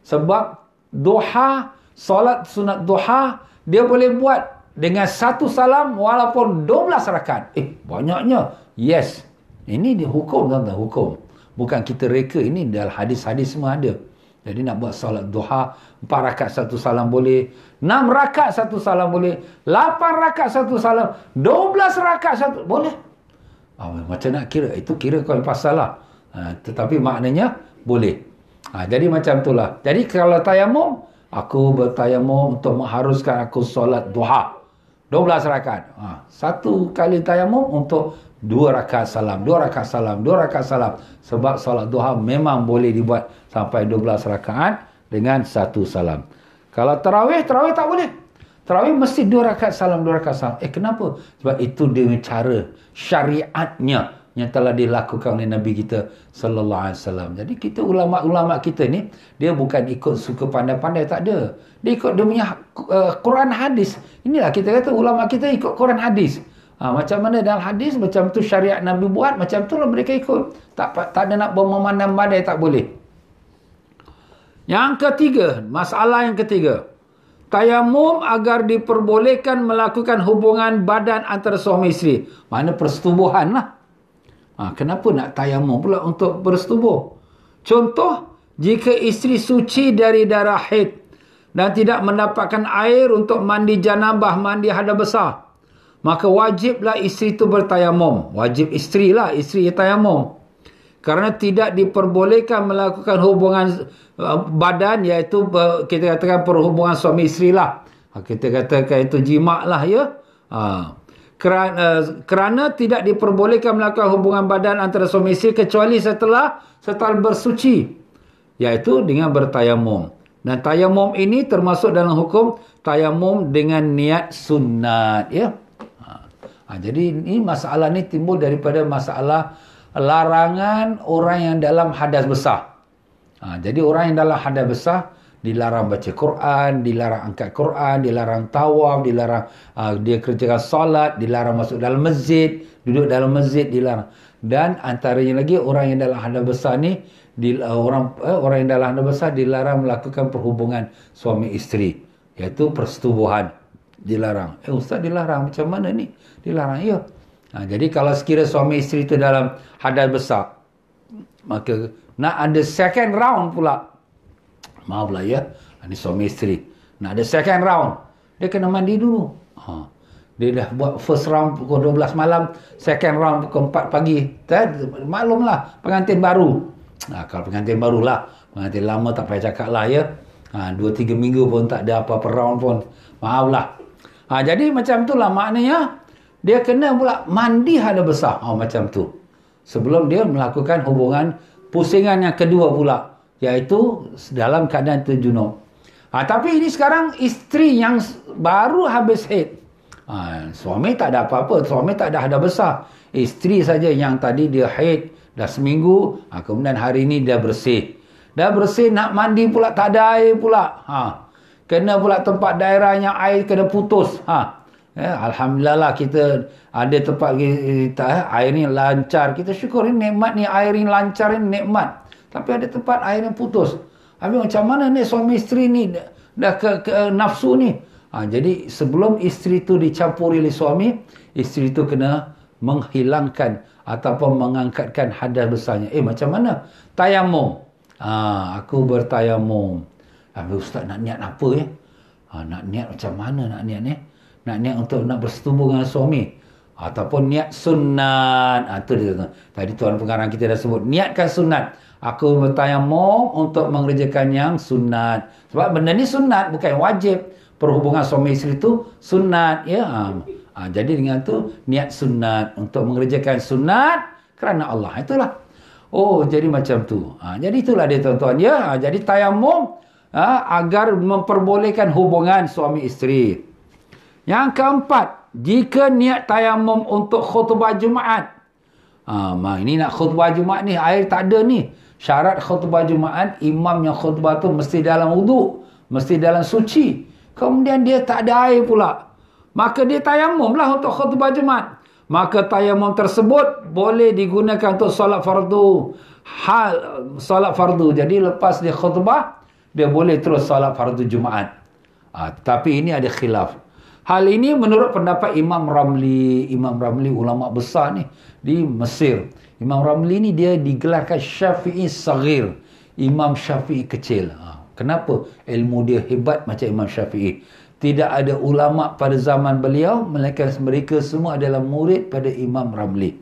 Speaker 2: Sebab duha, salat sunat duha, dia boleh buat dengan 1 salam walaupun 12 rakaat. Banyaknya. Yes. Ini dihukum, tuan-tuan, hukum. Bukan kita reka, ini dalam hadis-hadis semua ada. Jadi nak buat salat duha, 4 rakaat 1 salam boleh, 6 rakaat 1 salam boleh, 8 rakaat 1 salam, 12 rakaat 1 boleh. Macam nak kira, itu kira kau yang pasal lah. Tetapi maknanya boleh. Jadi macam itulah. Jadi kalau tayamum, aku bertayamum untuk mengharuskan aku salat duha 12 rakaat. 1 kali tayamum untuk 2 rakaat salam, 2 rakaat salam, 2 rakaat salam. Sebab salat duha memang boleh dibuat sampai 12 rakaat dengan 1 salam. Kalau tarawih tak boleh. Tarawih mesti 2 rakaat salam, 2 rakaat salam. Kenapa? Sebab itu dia cara syariatnya yang telah dilakukan oleh Nabi kita sallallahu alaihi wasallam. Jadi kita ulama-ulama kita ni, dia bukan ikut suka pandai-pandai, tak ada. Dia ikut dia punya Quran hadis. Inilah kita kata ulama kita ikut Quran hadis. Macam mana dalam hadis, macam tu syariat Nabi buat, macam tu lah mereka ikut. Tak ada nak memandang badai, tak boleh. Yang ketiga, masalah yang ketiga. Tayamum agar diperbolehkan melakukan hubungan badan antara suami isteri. Mana persetubuhan lah. Kenapa nak tayamum pula untuk bersetubuh? Contoh, jika isteri suci dari darah haid dan tidak mendapatkan air untuk mandi janabah, mandi hadas besar, maka wajiblah isteri itu bertayamum. Wajib isteri lah, isteri tayamum. Kerana tidak diperbolehkan melakukan hubungan badan, iaitu kita katakan perhubungan suami isteri lah. Kita katakan itu jima' lah, ya. Kerana tidak diperbolehkan melakukan hubungan badan antara suami isteri kecuali setelah bersuci, iaitu dengan bertayamum. Dan tayamum ini termasuk dalam hukum tayamum dengan niat sunat, ya. Jadi ini masalah ni timbul daripada masalah larangan orang yang dalam hadas besar. Jadi orang yang dalam hadas besar dilarang baca Quran, dilarang angkat Quran, dilarang tawaf, dilarang dia kerjakan solat, dilarang masuk dalam masjid, duduk dalam masjid dilarang. Dan antaranya lagi orang yang dalam hadas besar ni, orang yang dalam hadas besar dilarang melakukan perhubungan suami isteri, iaitu persetubuhan. Dilarang. Ustaz dilarang, macam mana ni? Dilarang, ya. Jadi kalau sekiranya suami isteri itu dalam hadas besar, maka nak ada second round pula. Maaflah ya, ini suami isteri. Nak ada second round, dia kena mandi dulu. Dia dah buat first round pukul 12 malam, second round pukul 4 pagi. Maklumlah, pengantin baru. Kalau pengantin barulah, pengantin lama tak payah cakap lah ya. 2-3 minggu pun tak ada apa-apa round pun. Maaflah. Jadi macam itulah maknanya, dia kena pula mandi hada besar. Macam tu. Sebelum dia melakukan hubungan pusingan yang kedua pula, iaitu dalam keadaan terjunub. Tapi ini sekarang isteri yang baru habis haid. Suami tak ada apa-apa, suami tak ada hada besar. Isteri saja yang tadi dia haid dah seminggu, kemudian hari ini dia bersih. Dah bersih, nak mandi pula tak ada air pula. Kena pula tempat daerahnya air kena putus. Alhamdulillah lah kita ada tempat kita, air ni lancar. Kita syukur ni nikmat ni, air ni lancar ni nikmat. Tapi ada tempat air yang putus. Habis macam mana ni suami isteri ni dah ke nafsu ni? Jadi sebelum isteri tu dicampuri oleh suami, isteri tu kena menghilangkan ataupun mengangkatkan hadas besarnya. Macam mana? Tayamum. Aku bertayamum. Habis ustaz nak niat apa ya? Nak niat macam mana nak niat ni? Nak niat untuk nak bersetubuh dengan suami. Ataupun niat sunat. Itu dia. Tadi tuan pengarang kita dah sebut. Niatkan sunat. Aku bertayamum untuk mengerjakan yang sunat. Sebab benda ni sunat, bukan wajib. Perhubungan suami isteri itu sunat. Ya. Jadi dengan tu niat sunat. Untuk mengerjakan sunat kerana Allah. Itulah. Jadi macam tu. Jadi itulah dia tuan-tuan. Ya. Jadi tayamum agar memperbolehkan hubungan suami isteri. Yang keempat, jika niat tayamum untuk khutbah Jumaat. Ini nak khutbah Jumaat ni, air tak ada ni. Syarat khutbah Jumaat, imam yang khutbah tu mesti dalam wuduk, mesti dalam suci. Kemudian dia tak ada air pula. Maka dia tayamum lah untuk khutbah Jumaat. Maka tayamum tersebut boleh digunakan untuk solat fardu. Solat fardu. Jadi lepas dia khutbah, dia boleh terus solat fardu Jumaat. Tapi ini ada khilaf. Hal ini menurut pendapat Imam Ramli. Imam Ramli ulama besar ni di Mesir. Imam Ramli ni dia digelarkan Syafi'i Saghir. Imam Syafi'i kecil. Kenapa? Ilmu dia hebat macam Imam Syafi'i. Tidak ada ulama pada zaman beliau, melainkan mereka semua adalah murid pada Imam Ramli.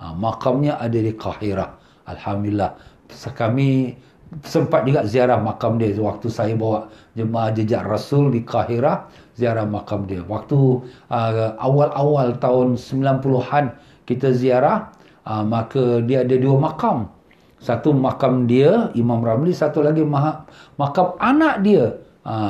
Speaker 2: Makamnya ada di Kahirah. Alhamdulillah. Kami sempat juga ziarah makam dia. Waktu saya bawa jemaah jejak Rasul di Kahirah, ziarah makam dia. Waktu awal-awal tahun 90-an kita ziarah, maka dia ada 2 makam. Satu makam dia, Imam Ramli. Satu lagi makam anak dia,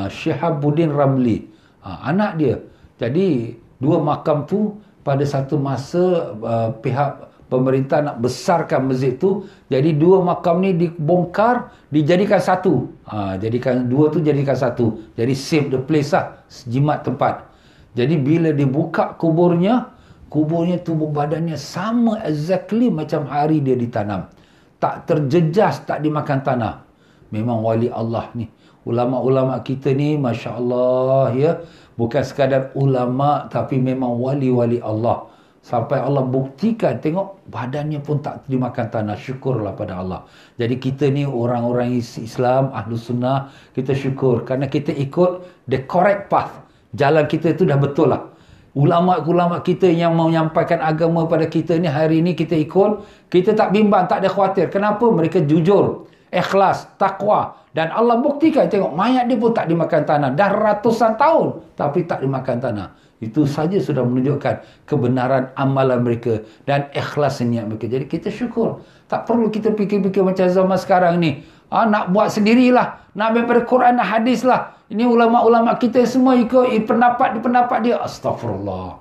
Speaker 2: Syihabuddin Ramli. Anak dia. Jadi 2 makam tu pada satu masa pihak pemerintah nak besarkan masjid tu. Jadi 2 makam ni dibongkar, dijadikan satu. Jadikan 2 tu jadikan satu. Jadi save the place lah. Jimat tempat. Jadi bila dibuka kuburnya tubuh badannya sama exactly macam hari dia ditanam. Tak terjejas, tak dimakan tanah. Memang wali Allah ni. Ulama-ulama kita ni, Masya Allah ya. Bukan sekadar ulama, tapi memang wali-wali Allah. Sampai Allah buktikan, tengok badannya pun tak dimakan tanah. Syukurlah pada Allah. Jadi kita ni orang-orang Islam, Ahlu Sunnah, kita syukur. Kerana kita ikut the correct path. Jalan kita itu dah betul lah. Ulama-ulama kita yang mau menyampaikan agama pada kita ni, hari ni kita ikut. Kita tak bimbang, tak ada khawatir. Kenapa? Mereka jujur, ikhlas, takwa. Dan Allah buktikan, tengok mayat dia pun tak dimakan tanah. Dah ratusan tahun, tapi tak dimakan tanah. Itu saja sudah menunjukkan kebenaran amalan mereka dan ikhlas niat mereka. Jadi kita syukur. Tak perlu kita fikir-fikir macam zaman sekarang ni. Nak buat sendirilah. Nak ambil pada Quran dan hadis lah. Ini ulama-ulama kita semua ikut pendapat dia. Astagfirullah.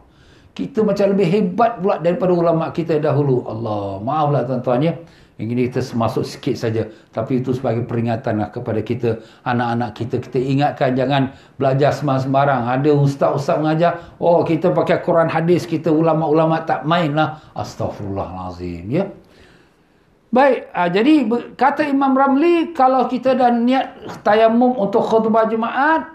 Speaker 2: Kita macam lebih hebat pula daripada ulama kita dahulu. Allah, maaflah tuan-tuan ya. Ini kita masuk sikit saja. Tapi itu sebagai peringatan lah kepada kita, anak-anak kita. Kita ingatkan jangan belajar sembarang. Ada ustaz-ustaz mengajar, kita pakai Quran hadis, kita ulama-ulama tak main lah. Astaghfirullahalazim ya. Baik, jadi kata Imam Ramli, kalau kita dah niat tayamum untuk khutbah Jumaat,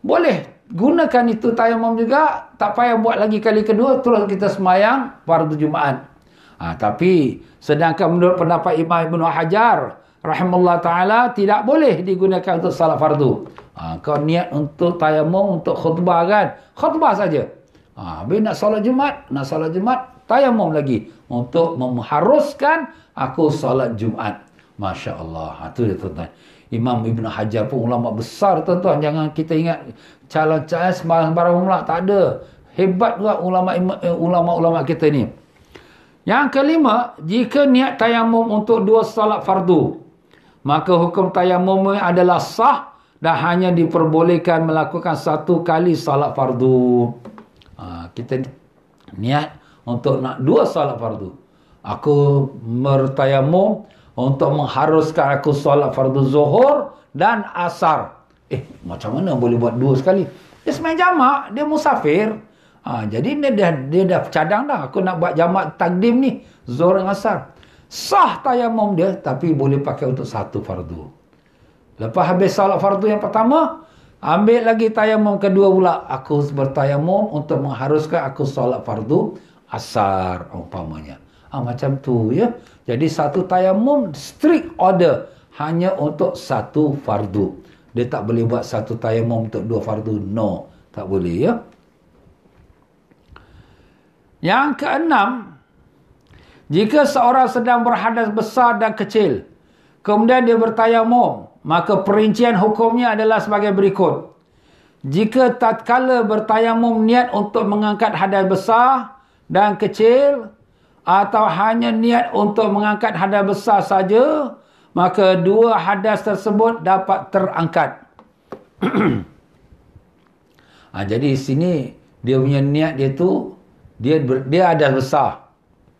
Speaker 2: boleh gunakan itu tayamum juga. Tak payah buat lagi kali kedua, terus kita semayang fardu Jumaat. Tapi sedangkan menurut pendapat Imam Ibn Hajar rahimahullah ta'ala, tidak boleh digunakan untuk salat fardu. Kau niat untuk tayamum untuk khutbah kan, khutbah saja. Habis nak salat Jumaat, tayamum lagi untuk mengharuskan aku salat Jumaat. Masya Allah. Itu dia tuan-tuan. Imam Ibn Hajar pun ulama besar tuan-tuan. Jangan kita ingat calon-calon sembarang ulama, tak ada. Hebat juga ulama-ulama kita ni. Yang kelima, jika niat tayamum untuk 2 salat fardu, maka hukum tayamum adalah sah dan hanya diperbolehkan melakukan 1 kali salat fardu. Kita niat untuk nak 2 salat fardu. Aku bertayamum untuk mengharuskan aku salat fardu zuhur dan asar. Macam mana boleh buat 2 sekali? Dia semain jamak, dia musafir. Jadi dia dah cadang dah. Aku nak buat jamak takdim ni, zuhur dan asar. Sah tayamum dia, tapi boleh pakai untuk 1 fardu. Lepas habis salat fardu yang pertama, ambil lagi tayamum kedua pula. Aku bertayamum untuk mengharuskan aku salat fardu asar umpamanya. Macam tu ya. Jadi 1 tayamum strict order hanya untuk 1 fardu. Dia tak boleh buat 1 tayamum untuk 2 fardu. No, tak boleh ya. Yang keenam, jika seorang sedang berhadas besar dan kecil, kemudian dia bertayamum, maka perincian hukumnya adalah sebagai berikut. Jika tatkala bertayamum niat untuk mengangkat hadas besar dan kecil, atau hanya niat untuk mengangkat hadas besar saja, maka 2 hadas tersebut dapat terangkat. Jadi sini dia punya niat dia tu, dia hadas besar,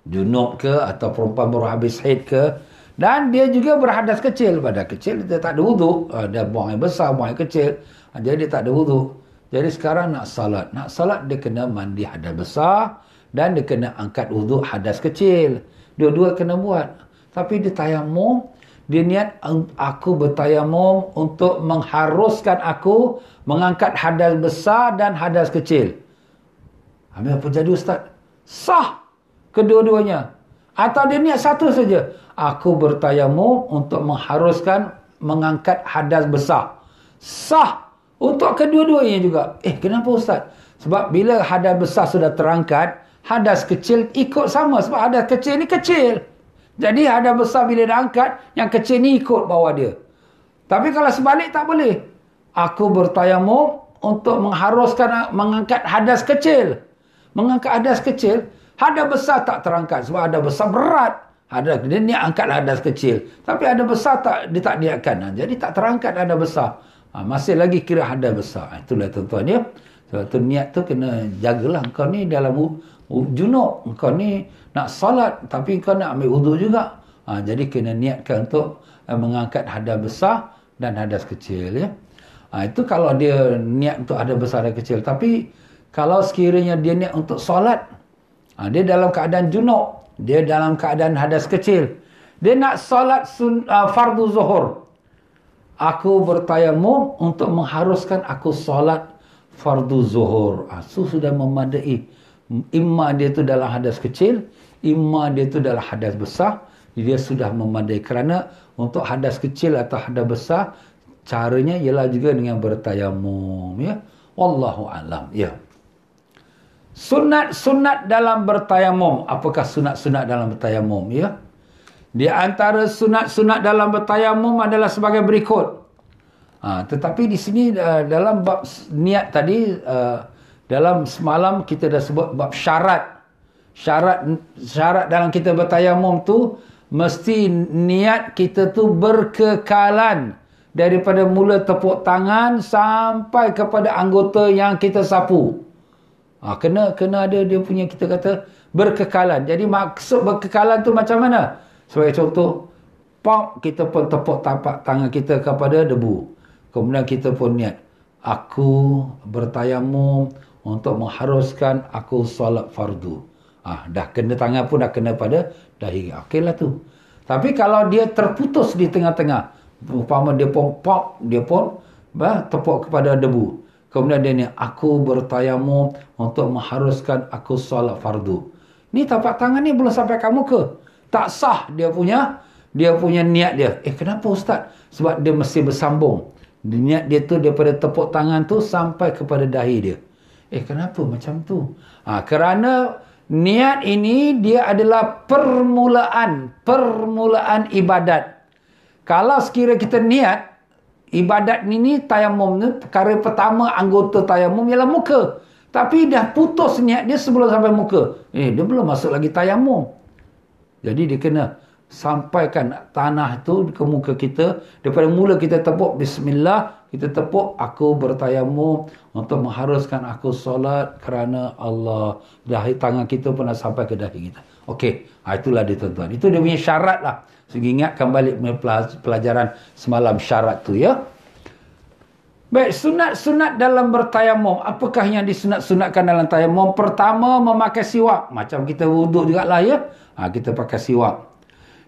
Speaker 2: junub ke atau perempuan baru habis haid ke, dan dia juga berhadas kecil. Pada kecil dia tak ada wuduk, dia buang air besar, buang air kecil, jadi dia tak ada wuduk. Jadi sekarang nak salat dia kena mandi hadas besar dan dia kena angkat wuduk hadas kecil. Dua-dua kena buat. Tapi dia tayamum, dia niat aku bertayamum untuk mengharuskan aku mengangkat hadas besar dan hadas kecil. Habis apa jadi ustaz? Sah kedua-duanya. Atau dia niat satu saja. Aku bertayamum untuk mengharuskan mengangkat hadas besar. Sah untuk kedua-duanya juga. Kenapa ustaz? Sebab bila hadas besar sudah terangkat, hadas kecil ikut sama. Sebab hadas kecil ni kecil. Jadi hadas besar bila dia angkat, yang kecil ni ikut bawah dia. Tapi kalau sebalik tak boleh. Aku bertayamum untuk mengharuskan mengangkat hadas kecil. Mengangkat hadas kecil, hadas besar tak terangkat. Sebab hadas besar berat. Dia niat angkat hadas kecil. Tapi hadas besar dia tak niatkan. Jadi tak terangkat hadas besar. Masih lagi kira hadas besar. Itulah tuan-tuan ya. Sebab tu niat tu kena jagalah. Kau ni dalam junub. Kau ni nak salat. Tapi kau nak ambil wuduk juga. Jadi kena niatkan untuk mengangkat hadas besar dan hadas kecil ya. Itu kalau dia niat untuk hadas besar dan kecil. Tapi kalau sekiranya dia niat untuk solat, dia dalam keadaan junub, dia dalam keadaan hadas kecil, dia nak solat fardu zuhur, aku bertayamum untuk mengharuskan aku solat fardu zuhur. Itu sudah memadai. Imma dia tu dalam hadas kecil, imma dia tu dalam hadas besar, dia sudah memadai. Kerana untuk hadas kecil atau hadas besar, caranya ialah juga dengan bertayamum ya. Wallahu alam ya. Sunat-sunat dalam bertayamum. Apakah sunat-sunat dalam bertayamum ya? Di antara sunat-sunat dalam bertayamum adalah sebagai berikut. Tetapi di sini dalam bab niat tadi, dalam semalam kita dah sebut bab syarat. Syarat dalam kita bertayamum tu mesti niat kita tu berkekalan daripada mula tepuk tangan sampai kepada anggota yang kita sapu. Kena ada dia punya, kita kata berkekalan. Jadi maksud berkekalan tu macam mana? Sebagai contoh, kita pun tepuk tapak tangan kita kepada debu. Kemudian kita pun niat, aku bertayamum untuk mengharuskan aku solat fardu. Dah kena tangan pun dah kena pada dahi. Okeylah tu. Tapi kalau dia terputus di tengah-tengah, umpama dia pun tepuk kepada debu. Kemudian dia ni, aku bertayamum untuk mengharuskan aku solat fardu. Ni tapak tangan ni belum sampai ke muka. Tak sah dia punya niat dia. Kenapa Ustaz? Sebab dia mesti bersambung. Niat dia tu daripada tepuk tangan tu sampai kepada dahi dia. Kenapa macam tu? Kerana niat ini dia adalah permulaan ibadat. Kalau sekira kita niat, ibadat ini tayamum ni, perkara pertama anggota tayamum ialah muka. Tapi dah putus niat dia sebelum sampai muka. Dia belum masuk lagi tayamum. Jadi dia kena sampaikan tanah tu ke muka kita. Daripada mula kita tepuk bismillah, kita tepuk aku bertayamum untuk mengharuskan aku solat kerana Allah. Dahi tangan kita pun dah sampai ke dahi kita. Okey, itulah dia tuan-tuan. Itu dia punya syarat lah. Sehingga ingatkan balik pelajaran semalam syarat tu ya. Baik, sunat-sunat dalam bertayamum. Apakah yang disunat-sunatkan dalam tayamum? Pertama, memakai siwak. Macam kita wuduk jugalah ya. Kita pakai siwak.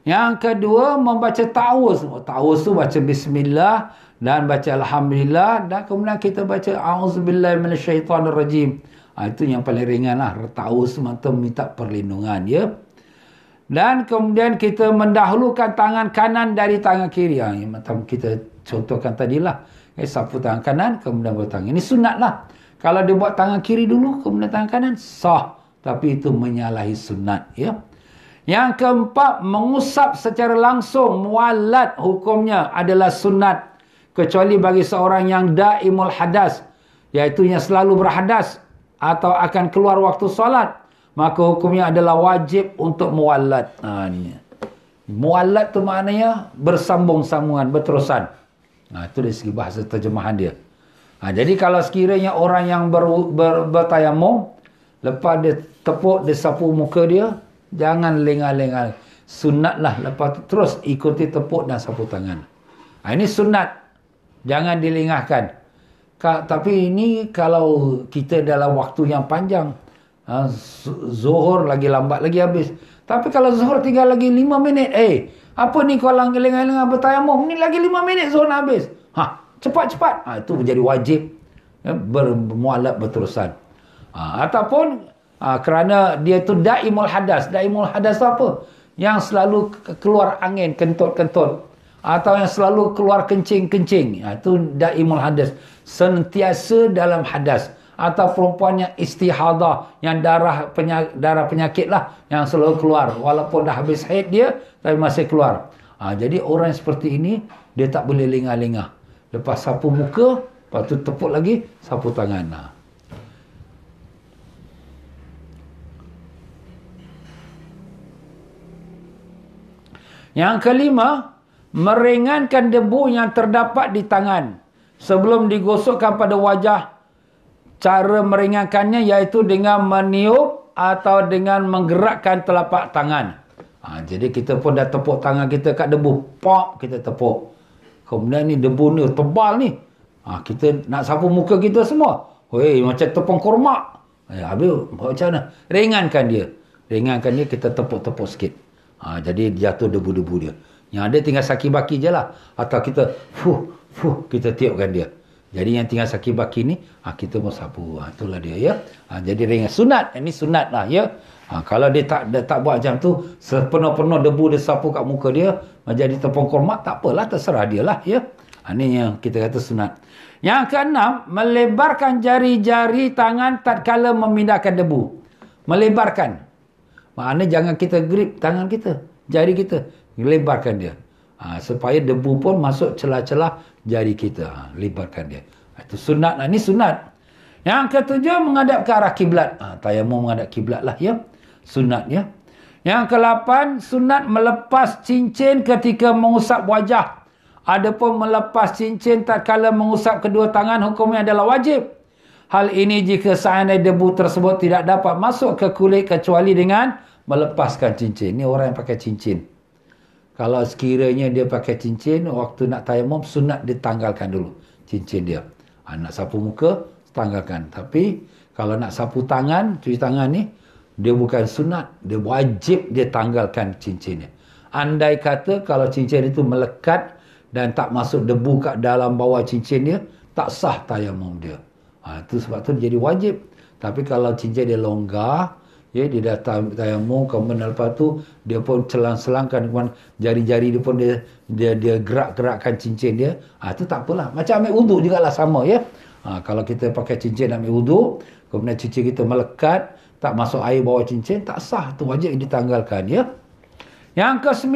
Speaker 2: Yang kedua, membaca ta'awuz. Ta'awuz tu baca bismillah dan baca alhamdulillah. Dan kemudian kita baca a'udzubillahi minasyaitanirrajim. Itu yang paling ringan lah. Ta'awuz semata minta perlindungan ya. Dan kemudian kita mendahulukan tangan kanan dari tangan kiri. Yang macam kita contohkan tadilah. Sapu tangan kanan, kemudian buat tangan. Ini sunat lah. Kalau dia buat tangan kiri dulu, kemudian tangan kanan, sah. Tapi itu menyalahi sunat. Ya. Yang keempat, mengusap secara langsung. Mualat hukumnya adalah sunat. Kecuali bagi seorang yang daimul hadas. Iaitu yang selalu berhadas. Atau akan keluar waktu solat. Maka hukumnya adalah wajib untuk mualat. Mualat tu maknanya bersambung-sambungan, berterusan. Itu dari segi bahasa terjemahan dia. Jadi kalau sekiranya orang yang bertayamum, lepas dia tepuk, dia sapu muka dia, jangan lengah-lengah. Sunatlah lepas tu terus ikuti tepuk dan sapu tangan. Ini sunat. Jangan dilengahkan. Tapi ini kalau kita dalam waktu yang panjang, zuhur lagi lambat lagi habis. Tapi kalau zuhur tinggal lagi 5 minit, apa ni kau lengah-lengah bertayamum? Ni lagi 5 minit zuhur nak habis. Cepat-cepat. Itu menjadi wajib bermualat berterusan. Ataupun kerana dia tu daimul hadas. Daimul hadas tu apa? Yang selalu keluar angin, kentut-kentut. Atau yang selalu keluar kencing-kencing. Itu daimul hadas. Sentiasa dalam hadas. Atau perempuan yang istihadah, yang darah penyakit lah, yang selalu keluar. Walaupun dah habis haid dia, tapi masih keluar. Jadi orang seperti ini, dia tak boleh lengah-lengah. Lepas sapu muka, lepas tu tepuk lagi, sapu tangan. Yang kelima, meringankan debu yang terdapat di tangan sebelum digosokkan pada wajah. Cara meringankannya iaitu dengan meniup atau dengan menggerakkan telapak tangan. Jadi kita pun dah tepuk tangan kita kat debu. Pop, kita tepuk. Kemudian ni debu ni tebal ni. Kita nak sapu muka kita semua. Macam tepung kurma. Habis macam mana? Ringankan dia. Ringankan dia, kita tepuk-tepuk sikit. Jadi jatuh debu-debu dia. Yang ada tinggal saki baki je lah. Atau kita kita tiupkan dia. Jadi yang tinggal saki baki ni, kita mau sapu. Itulah dia ya. Jadi ringan. Sunat. Ini sunat lah ya. Kalau dia tak buat macam tu, sepenuh-penuh debu dia sapu kat muka dia, jadi tepung kurma, tak apalah, terserah dia lah ya. Ini yang kita kata sunat. Yang keenam, melebarkan jari-jari tangan tatkala memindahkan debu. Melebarkan. Maknanya jangan kita grip tangan kita, jari kita. Lebarkan dia. Supaya debu pun masuk celah-celah jari kita. Lebarkan dia. Itu sunat. Ini sunat. Yang ketujuh, menghadap ke arah kiblat. Tayamum menghadap kiblat lah ya. Sunat ya. Yang ke-8, sunat melepas cincin ketika mengusap wajah. Adapun melepas cincin tatkala mengusap kedua tangan, hukumnya adalah wajib. Hal ini jika seandainya debu tersebut tidak dapat masuk ke kulit kecuali dengan melepaskan cincin. Ini orang yang pakai cincin. Kalau sekiranya dia pakai cincin, waktu nak tayamum, sunat ditanggalkan dulu cincin dia. Nak sapu muka, tanggalkan. Tapi kalau nak sapu tangan, cuci tangan ni, dia bukan sunat. Dia wajib dia tanggalkan cincinnya. Andai kata kalau cincin itu melekat dan tak masuk debu kat dalam bawah cincin dia, tak sah tayamum dia. Itu sebab tu jadi wajib. Tapi kalau cincin dia longgar, Ya, dia dah tayamum, kemudian lepas tu dia pun selang-selangkan, kemudian jari-jari dia pun dia gerak-gerakkan cincin dia. Itu tak apalah. Macam ambil wuduk jugalah sama ya. Kalau kita pakai cincin ambil wuduk, kemudian cincin kita melekat, tak masuk air bawah cincin, tak sah, tu wajib ditanggalkan ya. Yang ke-9,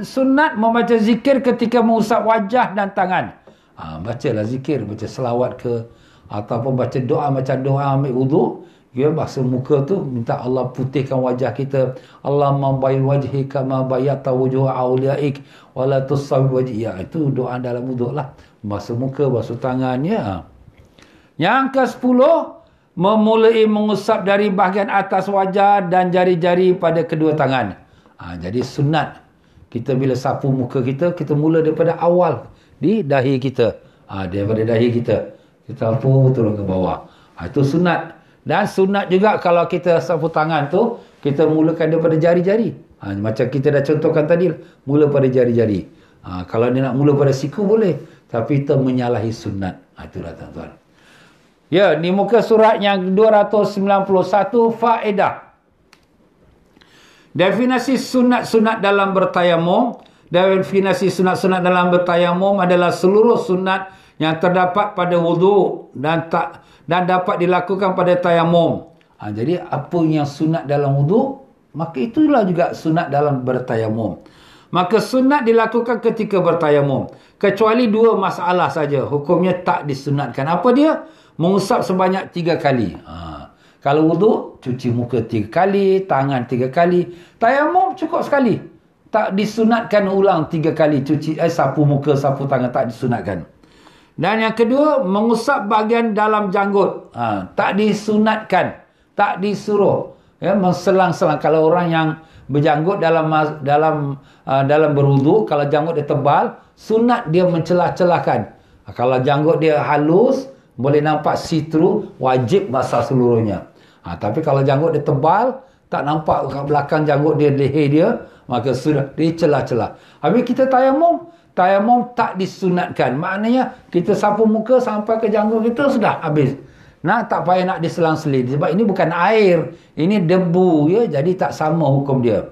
Speaker 2: sunat membaca zikir ketika mengusap wajah dan tangan. Bacalah zikir, baca selawat ke, ataupun baca doa macam doa ambil wuduk. Ya, bahasa muka tu minta Allah putihkan wajah kita. Allahumma bayyin wajhi kama bayyata wujuha awliyaik wa la tusawwir wajhi. Ya, itu doa dalam wuduk lah. Bahasa muka, bahasa tangan ya. Yang ke-10, memulai mengusap dari bahagian atas wajah dan jari-jari pada kedua tangan. Jadi sunat kita bila sapu muka kita mula daripada awal di dahi kita. Daripada dahi kita sapu turun ke bawah. Itu sunat. Dan sunat juga kalau kita sapu tangan tu, kita mulakan daripada jari-jari. Macam kita dah contohkan tadi, mula pada jari-jari. Kalau dia nak mula pada siku boleh, tapi kita menyalahi sunat. Itulah tuan-tuan. Ya, ni muka surat yang 291, faedah. Definisi sunat-sunat dalam bertayamum. Definisi sunat-sunat dalam bertayamum adalah seluruh sunat yang terdapat pada wuduk dan dapat dilakukan pada tayamum. Jadi apa yang sunat dalam wuduk, maka itulah juga sunat dalam bertayamum. Maka sunat dilakukan ketika bertayamum. Kecuali 2 masalah saja, hukumnya tak disunatkan. Apa dia? Mengusap sebanyak 3 kali. Kalau wuduk, cuci muka 3 kali, tangan 3 kali. Tayamum cukup sekali. Tak disunatkan ulang 3 kali cuci sapu muka, sapu tangan, tak disunatkan. Dan yang kedua, mengusap bahagian dalam janggut. Tak disunatkan, tak disuruh. Ya, menselang-selang. Kalau orang yang berjanggut dalam berwuduk, kalau janggut dia tebal, sunat dia mencelah-celahkan. Kalau janggut dia halus, boleh nampak see-through, wajib basah seluruhnya. Tapi kalau janggut dia tebal, tak nampak kat belakang janggut dia, leher dia, maka sudah dicelah-celah. Habis kita tayamum tak disunatkan. Maknanya kita sapu muka sampai ke janggut kita sudah habis. Tak payah nak diselang-seling. Sebab ini bukan air, ini debu ya, jadi tak sama hukum dia.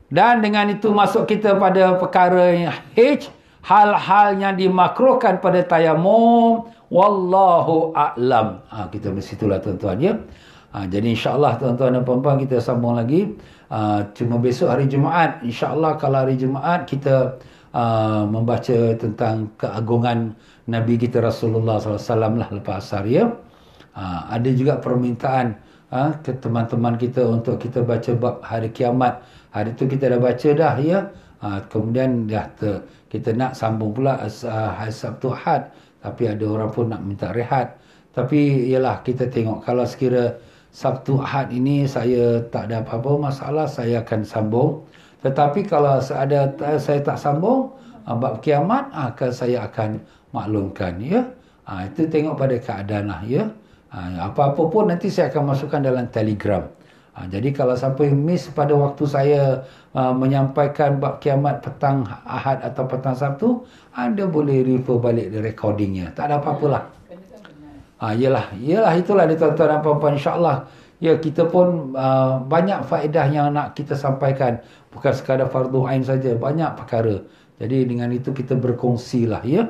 Speaker 2: Dan dengan itu masuk kita pada perkara yang H, hal-hal yang dimakruhkan pada tayamum, wallahu a'lam. Kita bersitulah tuan-tuan ya. Jadi insya-Allah tuan-tuan dan puan-puan kita sambung lagi. Cuma besok hari Jumaat, insya-Allah kalau hari Jumaat kita membaca tentang keagungan Nabi kita Rasulullah SAW lah lepas asar ya. Ada juga permintaan ke teman-teman kita untuk kita baca bab hari kiamat. Hari tu kita dah baca dah ya. Kemudian kita nak sambung pula hari Sabtu Ahad, tapi ada orang pun nak minta rehat. Tapi ialah kita tengok, kalau sekira Sabtu Ahad ini saya tak ada apa-apa masalah, saya akan sambung. Tetapi kalau saya tak sambung bab kiamat, saya akan maklumkan ya. Itu tengok pada keadaan lah ya. Apa-apa pun nanti saya akan masukkan dalam Telegram. Jadi kalau siapa yang miss pada waktu saya menyampaikan bab kiamat petang Ahad atau petang Sabtu, anda boleh refer balik di recordingnya. Tak ada apa-apalah. Yalah itulah dia tuan-tuan dan puan-puan, insya-Allah. Ya, kita pun banyak faedah yang nak kita sampaikan, bukan sekadar fardu ain saja, banyak perkara. Jadi dengan itu kita berkongsilah ya.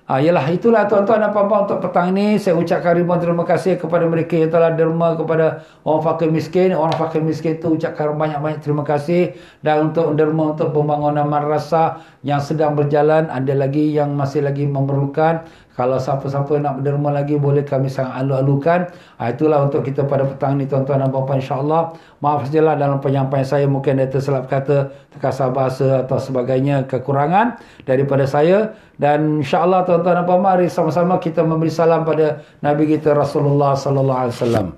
Speaker 2: Yalah itulah tuan-tuan dan puan-puan untuk petang ini. Saya ucapkan ribuan terima kasih kepada mereka yang telah derma kepada orang fakir miskin. Orang fakir miskin itu ucapkan banyak-banyak terima kasih. Dan untuk derma untuk pembangunan madrasah yang sedang berjalan, ada lagi yang masih lagi memerlukan. Kalau siapa-siapa nak berderma lagi, boleh kami sangat alu-alukan. Itulah untuk kita pada petang ni tuan-tuan dan puan-puan, insya-Allah. Maaf sajalah dalam penyampaian saya mungkin ada tersilap kata, terkasar bahasa atau sebagainya, kekurangan daripada saya. Dan insya-Allah tuan-tuan dan puan-puan, mari sama-sama kita memberi salam pada Nabi kita Rasulullah sallallahu alaihi wasallam.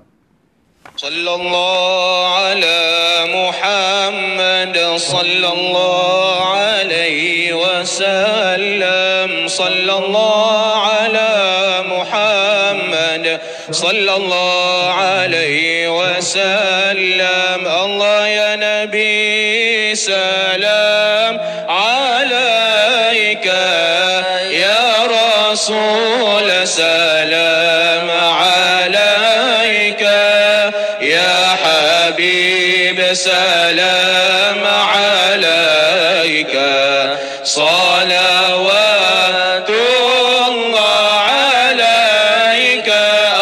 Speaker 1: Sallallahu ala Muhammad sallallahu alaihi wasallam. Sallallahu ala Muhammad sallallahu alaihi wasallam. Allah ya Nabi salam alaika, ya Rasul salam alaika, ya حبيب سلام عليك صلوات الله عليك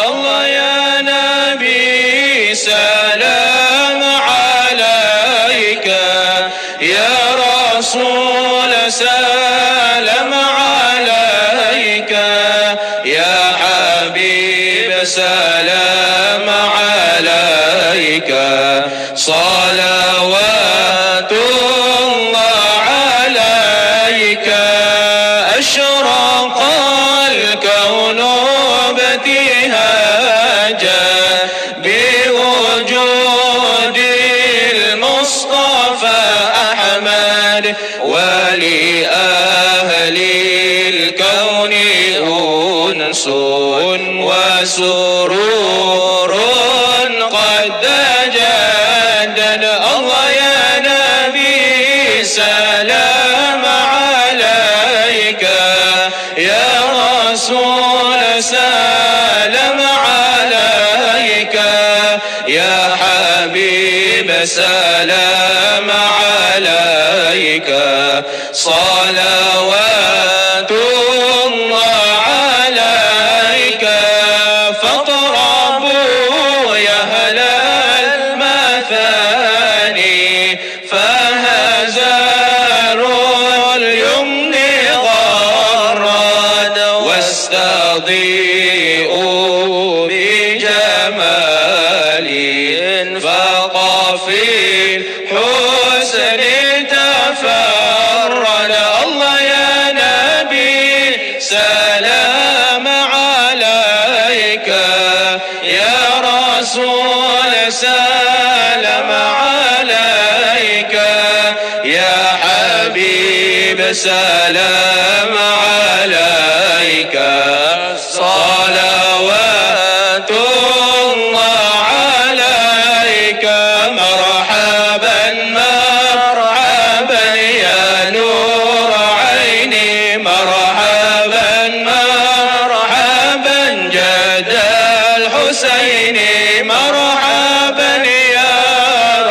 Speaker 1: الله يا نبي سلام عليك يا رسول سلام عليك يا حبيب سلام عليك صلوات الله عليك أشرق الكون ابتهاجا بوجود المصطفى أحمد ولأهل الكون أنس وسرور قد تجدد الله يا نبي سلام عليك يا رسول سلام عليك يا حبيب سلام عليك صلوات الله عليك فاطربوا يا أهل المثاني فهزاروا اليمن غرد واستضيئوا بجمال فقفي الحسن تفرد الله يا نبي سلام عليك يا رسول سلام عليك يا حبيب سلام عليك صلوات الله عليك مرحبا مرحبا يا نور عيني مرحبا مرحبا جد الحسين مرحبا يا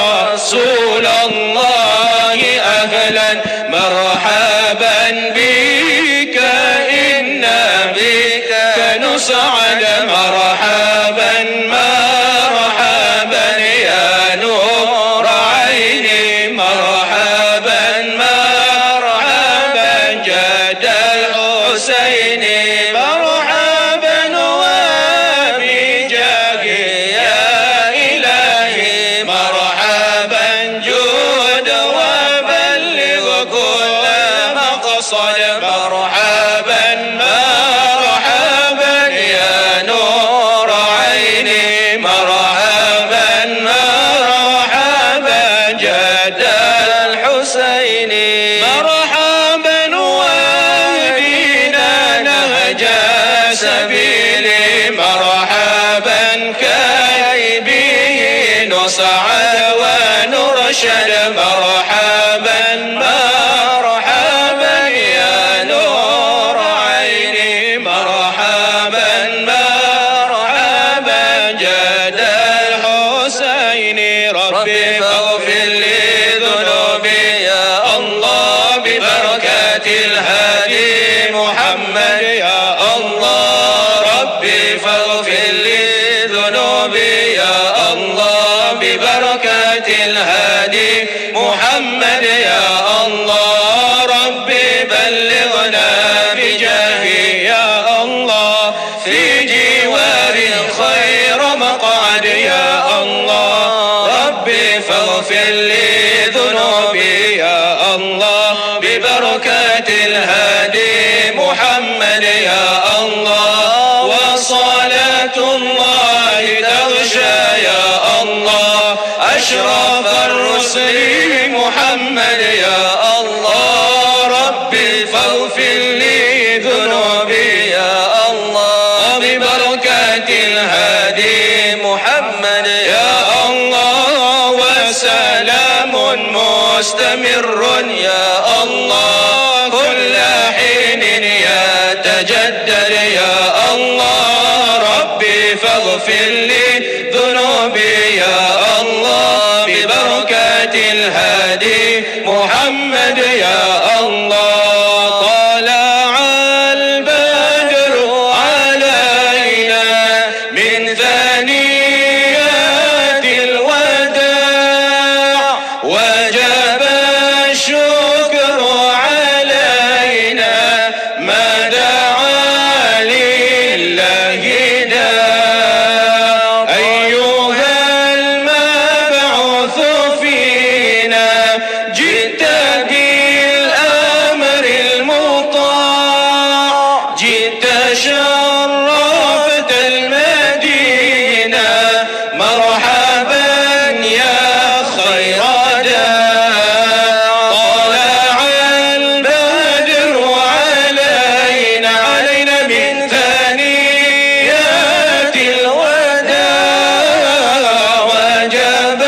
Speaker 1: رسول الله أهلا مرحبا بك إن بك نسعد مرحبا مرحبا يا نور عيني مرحبا مرحبا جد الحسين مرحبا وبجاه يا إلهي مرحبا جود وبلغ كل مقصد مرحبا مرحبا يا نور عيني مرحبا مرحبا جد الحسين مرحبا واهدنا نهج سبيلي مرحبا كي به نسعد ونرشد مرحبا مرحبا يا نور عيني مرحبا مرحبا جد الحسين ربي فاغفر لي ذنوبي يا الله ببركات الهادي محمد يا الله ربي فاغفر لي ذنوبي يا الله ببركات الهادي محمد يا الله ربي بلغنا بجاهه يا الله في جوار خير مقعد يا الله ربي فاغفر لي ذنوبي يا الله ببركات الهادي محمد يا الله وصلاة الله تغشى يا الله أشرف الرسل محمد يا الله ربي فاغفر لي ذنوبي يا الله ببركات الهادي محمد يا الله وسلام مستمر يا الله كل حين يتجدد يا الله. ربي فاغفر لي ذنوبي يا الله. الهادي محمد يا الله. طلع البدر علينا من ثنيات الوداع وجب الشكر علينا ما دعا لله داع. أيها المبعوث فينا جئت بالأمر المطاع جئت شرفت المدينة مرحبا يا خير داع. طلع البدر علينا من ثنيات الوداع وجب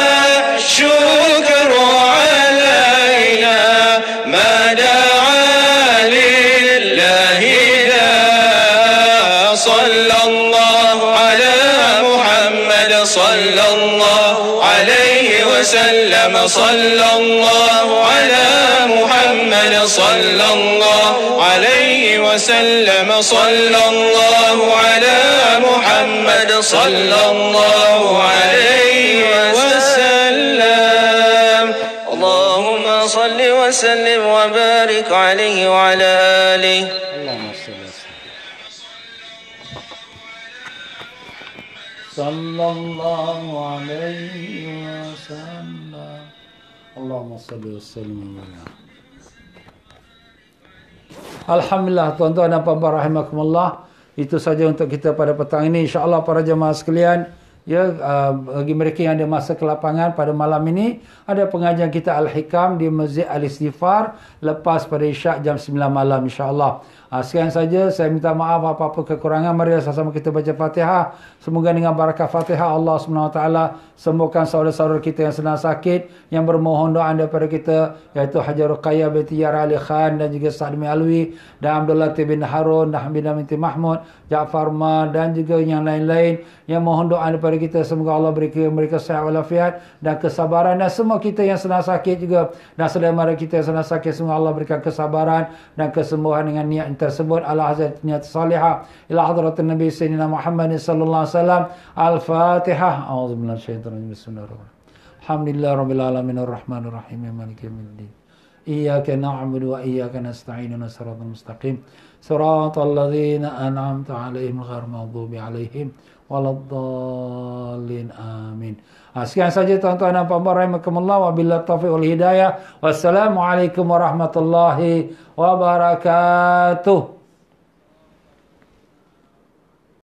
Speaker 1: الشكر علينا ما دعا لله داع. صلى الله على محمد صلى الله عليه وسلم. صلى الله على محمد صلى الله عليه وسلم. صلى الله على محمد صلى الله عليه وسلم. اللهم صل وسلم وبارك عليه وعلى آله.
Speaker 2: اللهم صل وسلم. Sallallahu alaihi wasallam. Allahumma salli wa sallim. Alhamdulillah, tuan-tuan dan puan-puan rahimakumullah. Itu saja untuk kita pada petang ini. InsyaAllah para jemaah sekalian, bagi mereka yang ada masa ke lapangan pada malam ini, ada pengajian kita Al-Hikam di Masjid Al-Istighfar lepas pada Isyak jam 9 malam insya-Allah. Sekian saja, saya minta maaf apa-apa kekurangan. Mari sama-sama kita baca Fatihah. Semoga dengan barakah Fatihah Allah SWT sembuhkan saudara-saudara kita yang sedang sakit, yang bermohon doa daripada kita, iaitu Haji Ruqayyah binti Yara Ali Khan dan juga Sa'ad bin Alwi dan Abdullah bin Harun dan Hamidah binti Mahmud, Ja'far Ma dan juga yang lain-lain yang mohon doa daripada kita. Semoga Allah beri mereka sehat walafiat dan kesabaran, dan semua kita yang sedang sakit juga dan saudara kita yang sedang sakit, semoga Allah berikan kesabaran dan kesembuhan dengan niat tersebut ala hazrat niat salihah ila hadratin Nabi Sayyidina Muhammad sallallahu alaihi wasallam. Al-Fatihah. A'udzubillahi minasyaitonir rajim. Bismillahirrahmanirrahim. Alhamdulillahirabbil alamin arrahmanir rahim maliki yaumiddin. Iyyaka na'budu wa iyyaka nasta'in ihdinas siratal mustaqim. Siratal ladzina an'amta 'alaihim ghairil maghdubi 'alaihim waladdallin. Amin. Sekian saja tuan-tuan dan puan-puan rahimakumullah, wabillahi taufiq wal hidayah. Wassalamualaikum warahmatullahi wabarakatuh.